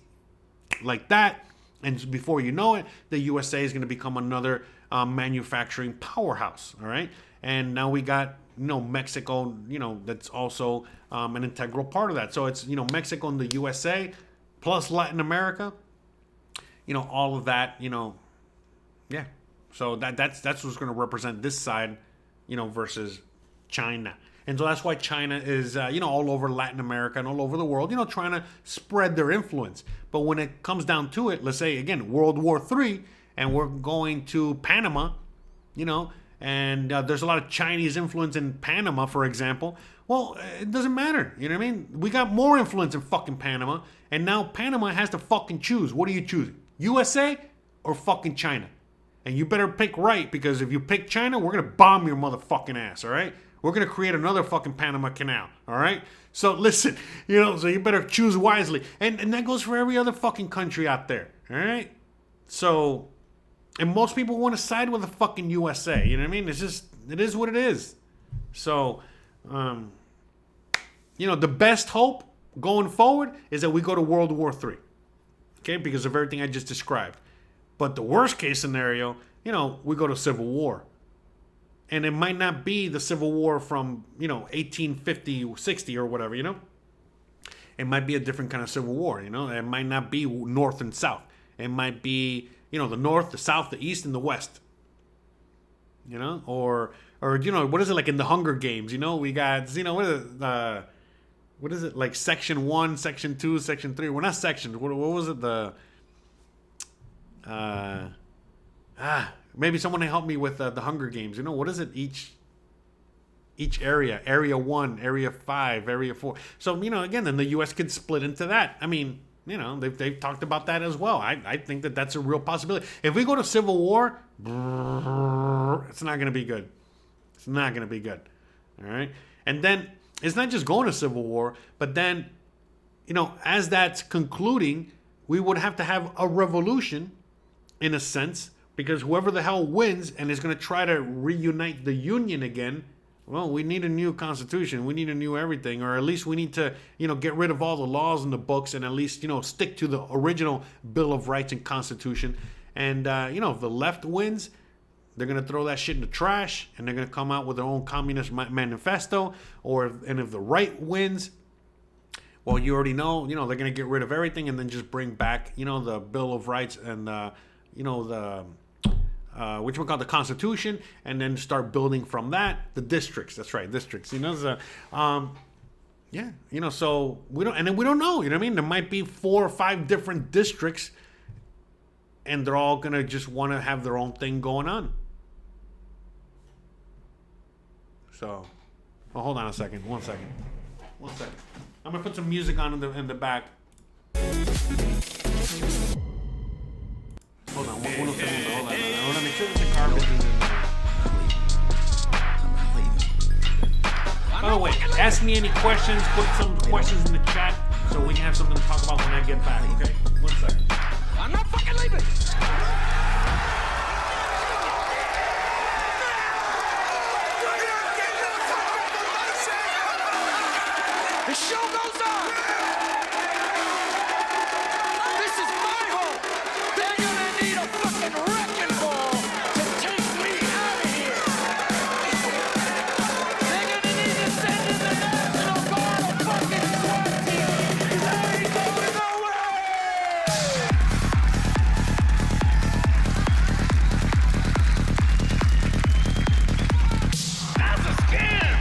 like that. And before you know it, the USA is going to become another manufacturing powerhouse. All right. And now we got, Mexico, that's also an integral part of that. So it's, Mexico and the USA plus Latin America, all of that, yeah. So that's what's going to represent this side, versus China. And so that's why China is, all over Latin America and all over the world, trying to spread their influence. But when it comes down to it, let's say, again, World War III, and we're going to Panama, and there's a lot of Chinese influence in Panama, for example. Well, it doesn't matter. You know what I mean? We got more influence in fucking Panama. And now Panama has to fucking choose. What are you choosing? USA or fucking China. And you better pick right, because if you pick China, we're going to bomb your motherfucking ass, all right? We're going to create another fucking Panama Canal, all right? So listen, so you better choose wisely. And that goes for every other fucking country out there, all right? So, and most people want to side with the fucking USA, you know what I mean? It's just, it is what it is. So, the best hope going forward is that we go to World War III, okay? Because of everything I just described. But the worst case scenario, we go to civil war. And it might not be the Civil War from, 1850, 60 or whatever, It might be a different kind of civil war, It might not be North and South. It might be, the North, the South, the East, and the West. Or what is it like in the Hunger Games? We got, what is it, like Section 1, Section 2, Section 3? Well, not sections. What was it? Maybe someone can help me with the Hunger Games. What is it? Each area, Area 1, Area 5, Area 4. So, again, then the U.S. could split into that. I mean, they've talked about that as well. I think that that's a real possibility. If we go to civil war, it's not going to be good. It's not going to be good. All right? And then it's not just going to civil war, but then, as that's concluding, we would have to have a revolution, in a sense, because whoever the hell wins and is going to try to reunite the Union again, well, we need a new constitution. We need a new everything, or at least we need to, get rid of all the laws in the books and at least, stick to the original Bill of Rights and Constitution. And, if the left wins, they're going to throw that shit in the trash and they're going to come out with their own communist manifesto. And if the right wins, well, you already know, they're going to get rid of everything and then just bring back, the Bill of Rights and, the the Constitution, and then start building from that the districts. That's right, districts. So we don't know. You know what I mean? There might be 4 or 5 different districts, and they're all gonna just want to have their own thing going on. So, hold on a second. One second. I'm gonna put some music on in the back. Hold on, hold on. I want to make sure that the garbage is in there. By the way, ask me any questions, put some questions in the chat so we can have something to talk about when I get back, okay? 1 second. I'm not fucking leaving. The show goes on. This is my home. They're gonna need a fucking wrecking ball to take me out of here. They're gonna need to send in the National Guard of fucking SWAT team. They ain't going nowhere. That's a scam.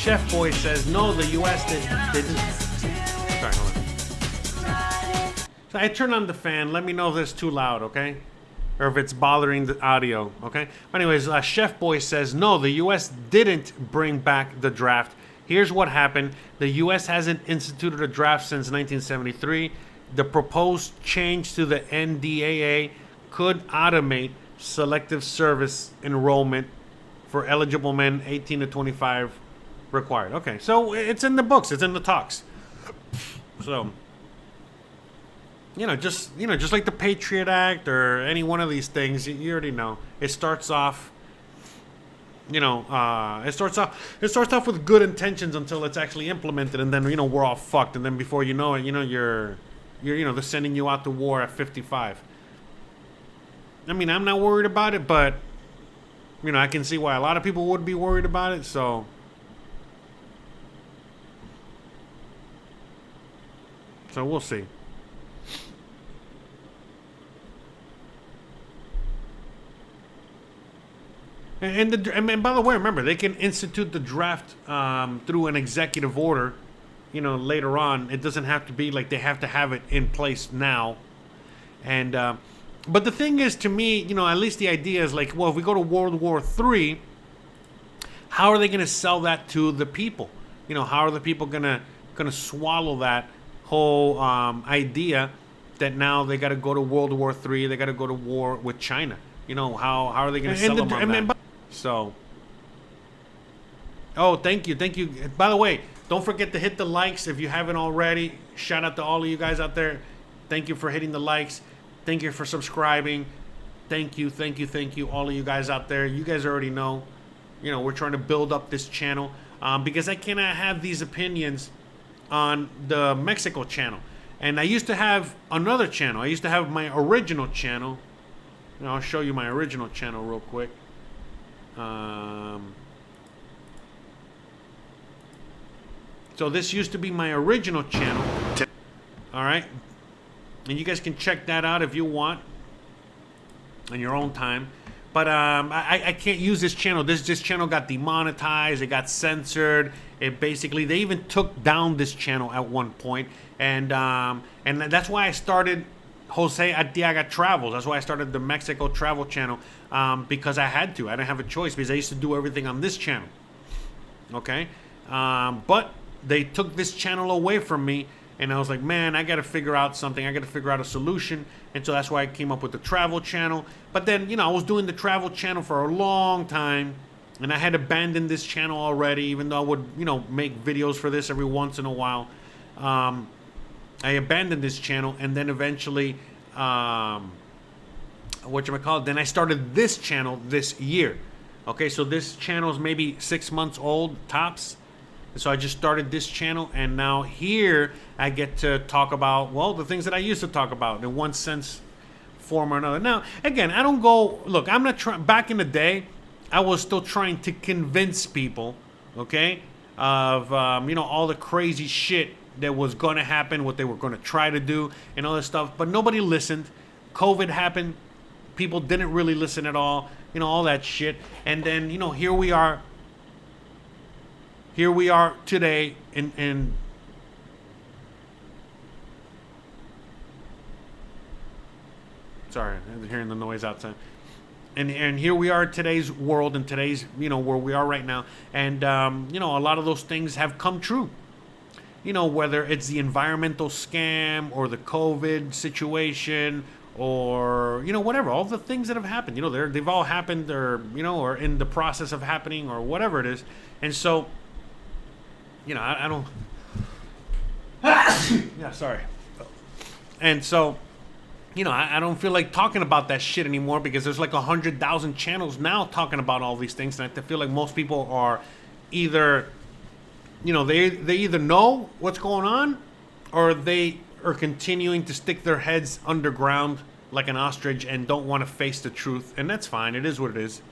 Chef Boy says, no, the U.S. didn't. Sorry, hold on. So I turn on the fan. Let me know if it's too loud, okay? Or if it's bothering the audio, okay? But anyways, Chef Boy says, no, the U.S. didn't bring back the draft. Here's what happened. The U.S. hasn't instituted a draft since 1973. The proposed change to the NDAA could automate selective service enrollment for eligible men 18 to 25 required. Okay, so it's in the books. It's in the talks. So, just like the Patriot Act or any one of these things, you already know. It starts off, it starts off with good intentions until it's actually implemented, and then we're all fucked. And then before you know it, you're they're sending you out to war at 55. I mean, I'm not worried about it, but I can see why a lot of people would be worried about it. So we'll see. And by the way, remember, they can institute the draft through an executive order, later on. It doesn't have to be like they have to have it in place now. And but the thing is, to me, at least the idea is like, well, if we go to World War III, how are they going to sell that to the people? How are the people gonna swallow that whole idea that now they got to go to World War III, they got to go to war with China? How are they going to sell them on that? So, thank you. By the way, don't forget to hit the likes if you haven't already. Shout out to all of you guys out there. Thank you for hitting the likes. Thank you for subscribing. Thank you, all of you guys out there. You guys already know, we're trying to build up this channel because I cannot have these opinions on the Mexico channel. And I used to have another channel. I used to have my original channel. I'll show you my original channel real quick. So this used to be my original channel. All right. And you guys can check that out if you want on your own time. But I can't use this channel. This channel got demonetized. It got censored. It basically, they even took down this channel at one point. And that's why I started Jose Arteaga Travels. That's why I started the Mexico Travel Channel, because I had to. I didn't have a choice because I used to do everything on this channel. Okay? But they took this channel away from me, and I was like, man, I got to figure out something. I got to figure out a solution. And so that's why I came up with the Travel Channel. But then, I was doing the Travel Channel for a long time, and I had abandoned this channel already, even though I would, make videos for this every once in a while. I abandoned this channel, and then eventually, then I started this channel this year. Okay, so this channel is maybe 6 months old, tops. So I just started this channel, and now here I get to talk about, well, the things that I used to talk about in one sense, form or another. Now, again, I don't go, look, I'm not trying, back in the day, I was still trying to convince people, okay, of, all the crazy shit that was going to happen, what they were going to try to do, and all this stuff. But nobody listened. COVID happened. People didn't really listen at all. All that shit. And then, here we are. Here we are today in sorry, I'm hearing the noise outside. And here we are in today's world, and today's, where we are right now. And, a lot of those things have come true. Whether it's the environmental scam or the COVID situation or, whatever, all the things that have happened, they've all happened or, or in the process of happening or whatever it is. And so, I don't, yeah, sorry. And so, I don't feel like talking about that shit anymore because there's like 100,000 channels now talking about all these things. And I feel like most people are either, they either know what's going on or they are continuing to stick their heads underground like an ostrich and don't want to face the truth. And that's fine. It is what it is.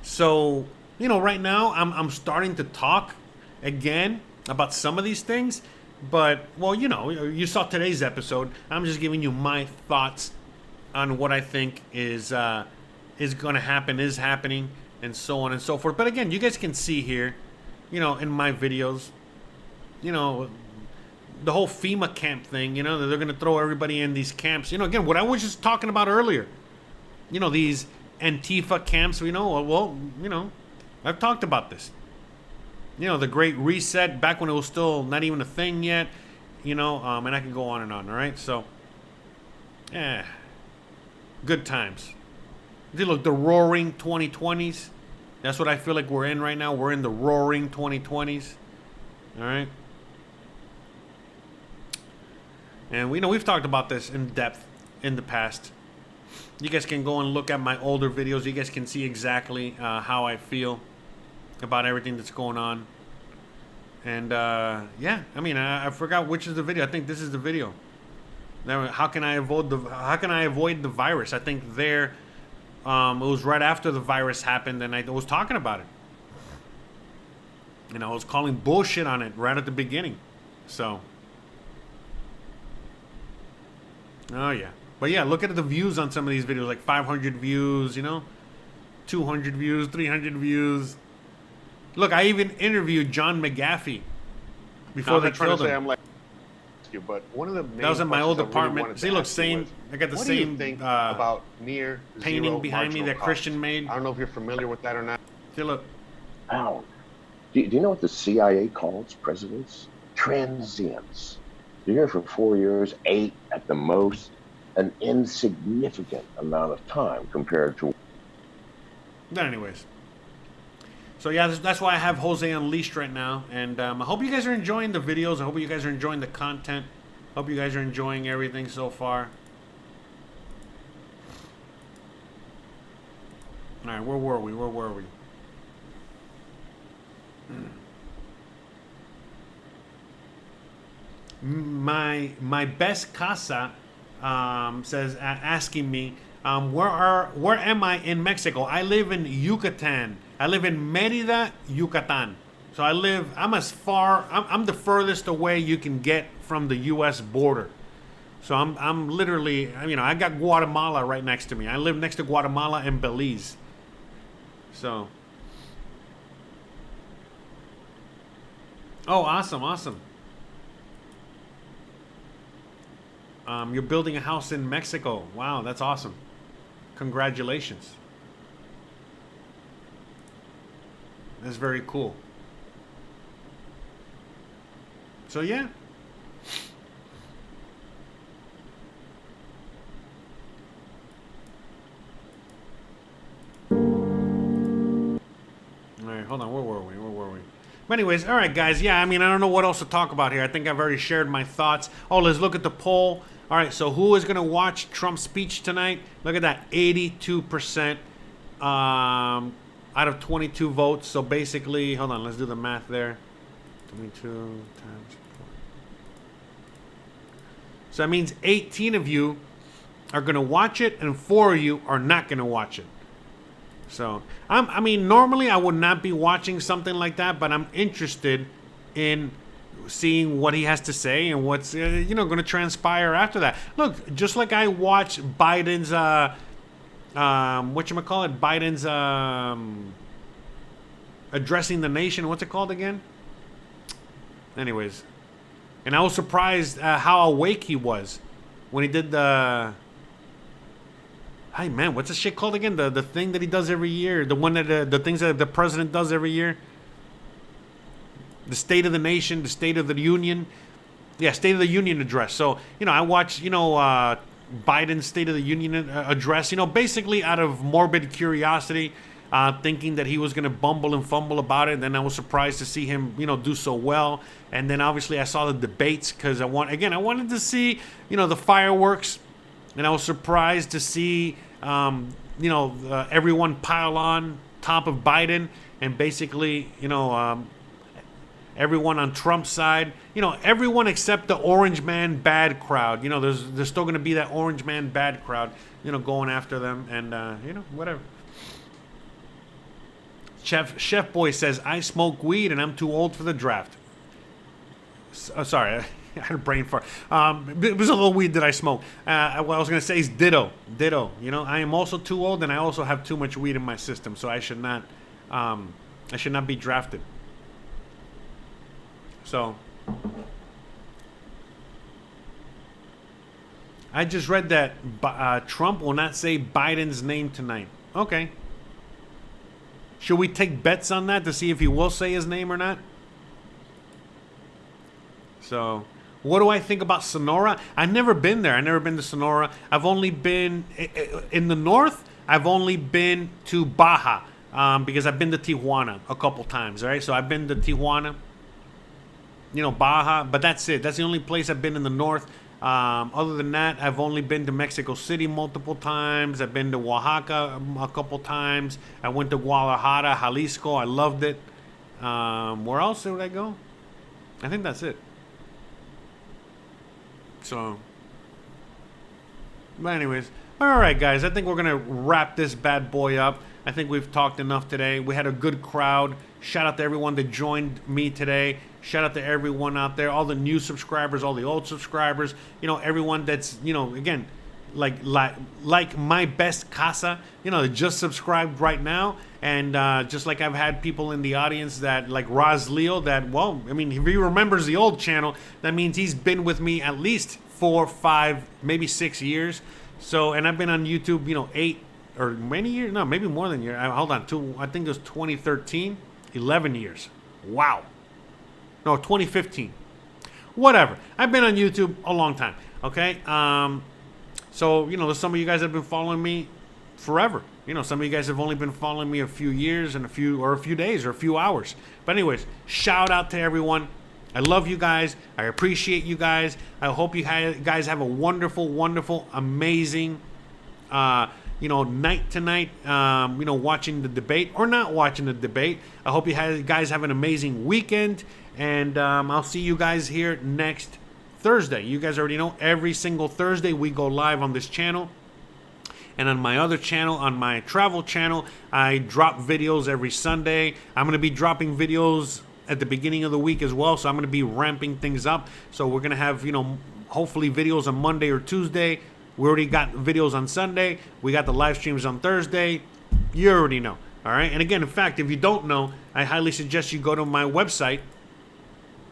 So, right now I'm starting to talk again about some of these things. But, well, you saw today's episode. I'm just giving you my thoughts on what I think is going to happen, is happening. and so on and so forth. But again, you guys can see here, you know, in my videos, you know, the whole FEMA camp thing, you know, that they're going to throw everybody in these camps. You know, again, what I was just talking about earlier, you know, these Antifa camps, you know, well, you know, I've talked about this. You know, the Great Reset, back when it was still not even a thing yet, you know, and I can go on and on, all right? So, yeah, good times. See, look, the roaring 2020s, that's what I feel like we're in right now. We're in the roaring 2020s, all right? And we know we've talked about this in depth in the past. You guys can go and look at my older videos. You guys can see exactly how I feel about everything that's going on. And yeah, I mean, I forgot which is the video. I think this is the video. Now, how can I avoid the virus? I think there, it was right after the virus happened, and I was talking about it. And I was calling bullshit on it right at the beginning. So, oh yeah. But yeah, look at the views on some of these videos, like 500 views, you know, 200 views, 300 views. Look, I even interviewed John McAfee before they killed him. I'm like you, but one of the main that was in my old apartment. Really See, look, same. I got the what same do you think about near painting behind me that Christian made. I don't know if you're familiar with that or not. See, look. Alan, do you know what the CIA calls presidents? Transients. You're here for 4 years, 8 at the most, an insignificant amount of time compared to. But anyways. So yeah, that's why I have Jose Unleashed right now, and I hope you guys are enjoying the videos. I hope you guys are enjoying the content. Hope you guys are enjoying everything so far. All right, where were we? My best casa says asking me where am I in Mexico? I live in Yucatan. I live in Mérida, Yucatan. So I'm the furthest away you can get from the U.S. border. So I'm literally, you know, I got Guatemala right next to me. I live next to Guatemala and Belize. So. Oh, awesome. You're building a house in Mexico. Wow, that's awesome. Congratulations. That's very cool. So yeah. Alright, hold on, where were we? But anyways, alright guys, yeah, I mean, I don't know what else to talk about here. I think I've already shared my thoughts. Oh, let's look at the poll. Alright, so who is going to watch Trump's speech tonight? Look at that, 82%. Out of 22 votes, so basically, hold on, let's do the math there. 22 times 4. So that means 18 of you are going to watch it, and 4 of you are not going to watch it. So, I mean, normally I would not be watching something like that, but I'm interested in seeing what he has to say and what's, you know, going to transpire after that. Look, just like I watched Biden's, Biden's addressing the nation. What's it called again? Anyways, and I was surprised how awake he was when he did the. Hey man, what's this shit called again? The thing that he does every year, the one that the things that the president does every year. The State of the Nation, the State of the Union. Yeah, State of the Union address. So, you know, I watched, you know, Biden's State of the Union address, you know, basically out of morbid curiosity, thinking that he was going to bumble and fumble about it. And then I was surprised to see him, you know, do so well. And then obviously I saw the debates because I wanted to see, you know, the fireworks. And I was surprised to see, you know, everyone pile on top of Biden and basically, you know, everyone on Trump's side, you know, everyone except the orange man bad crowd. You know, there's still going to be that orange man bad crowd, you know, going after them and, you know, whatever. Chef Boy says, I smoke weed and I'm too old for the draft. Sorry. I had a brain fart. It was a little weed that I smoked. What I was gonna say is ditto. You know, I am also too old, and I also have too much weed in my system, so I should not be drafted. So, I just read that Trump will not say Biden's name tonight. Okay. Should we take bets on that to see if he will say his name or not? So, what do I think about Sonora? I've never been there. I've never been to Sonora. I've only been in the north. I've only been to Baja because I've been to Tijuana a couple times. All right, so I've been to Tijuana, you know, Baja, but that's it. That's the only place I've been in the north. Other than that, I've only been to Mexico City multiple times. I've been to Oaxaca a couple times. I went to Guadalajara, Jalisco. I loved it. Where else did I go? I think that's it. So, but anyways, all right, guys. I think we're gonna wrap this bad boy up. I think we've talked enough today. We had a good crowd. Shout out to everyone that joined me today. Shout out to everyone out there, all the new subscribers, all the old subscribers. You know, everyone that's, you know, again, like my best casa, you know, that just subscribed right now. And just like I've had people in the audience that, like Roz Leo, that, well, I mean, if he remembers the old channel, that means he's been with me at least 4, 5, maybe 6 years. So, and I've been on YouTube, you know, 8 or many years, no, maybe more than a year. Hold on, I think it was 2013, 11 years. Wow. No, 2015. Whatever. I've been on YouTube a long time. Okay. So, you know, there's some of you guys have been following me forever. You know, some of you guys have only been following me a few years and a few days or a few hours. But anyways, shout out to everyone. I love you guys. I appreciate you guys. I hope you guys have a wonderful, wonderful, amazing, you know, night tonight, you know, watching the debate or not watching the debate. I hope you guys have an amazing weekend. And I'll see you guys here next Thursday. You guys already know every single Thursday we go live on this channel. And on my other channel, on my travel channel, I drop videos every Sunday. I'm going to be dropping videos at the beginning of the week as well. So I'm going to be ramping things up. So we're going to have, you know, hopefully videos on Monday or Tuesday. We already got videos on Sunday. We got the live streams on Thursday. You already know. All right. And again, in fact, if you don't know, I highly suggest you go to my website.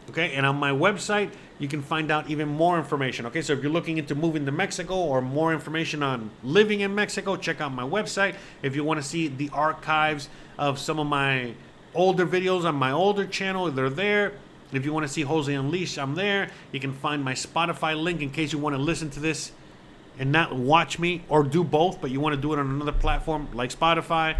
Okay, and on my website, you can find out even more information. Okay, so if you're looking into moving to Mexico or more information on living in Mexico, check out my website. If you want to see the archives of some of my older videos on my older channel, they're there. If you want to see Jose Unleashed, I'm there. You can find my Spotify link in case you want to listen to this and not watch me, or do both, but you want to do it on another platform like Spotify.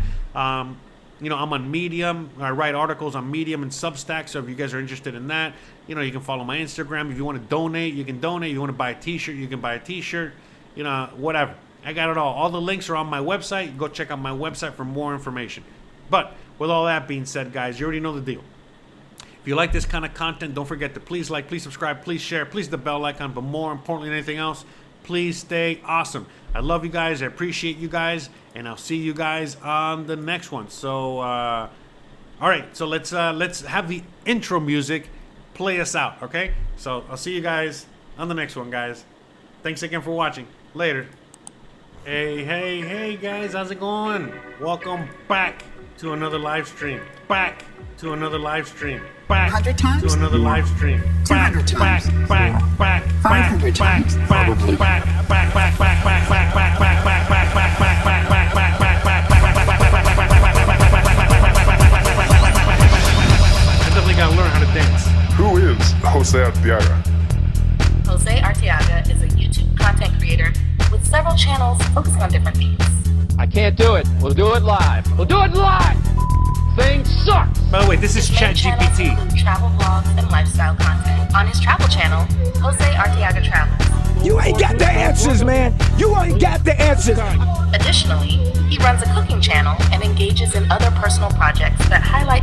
You know, I'm on Medium. I write articles on Medium and Substack, so if you guys are interested in that, you know, you can follow my Instagram. If you want to donate, you can donate. If you want to buy a T-shirt, you can buy a T-shirt. You know, whatever. I got it all. All the links are on my website. Go check out my website for more information. But with all that being said, guys, you already know the deal. If you like this kind of content, don't forget to please like, please subscribe, please share, please hit the bell icon, but more importantly than anything else, please stay awesome. I love you guys. I appreciate you guys. And I'll see you guys on the next one. So, all right. So let's have the intro music play us out. Okay. So I'll see you guys on the next one, guys. Thanks again for watching. Later. Hey, guys. How's it going? Welcome back to another live stream. Back to another live stream. Back 100 times? to another live stream. 200 times? 500 times? I definitely gotta learn how to dance. Who is Jose Arteaga? Jose Arteaga is a YouTube content creator with several channels focusing on different themes. I can't do it. We'll do it live. We'll do it live. Thing sucks. By the way, this is His main channels ChatGPT. include travel vlogs and lifestyle content. On his travel channel, Jose Arteaga Travels. You ain't got the answers, man. You ain't got the answers. Additionally, he runs a cooking channel and engages in other personal projects that highlight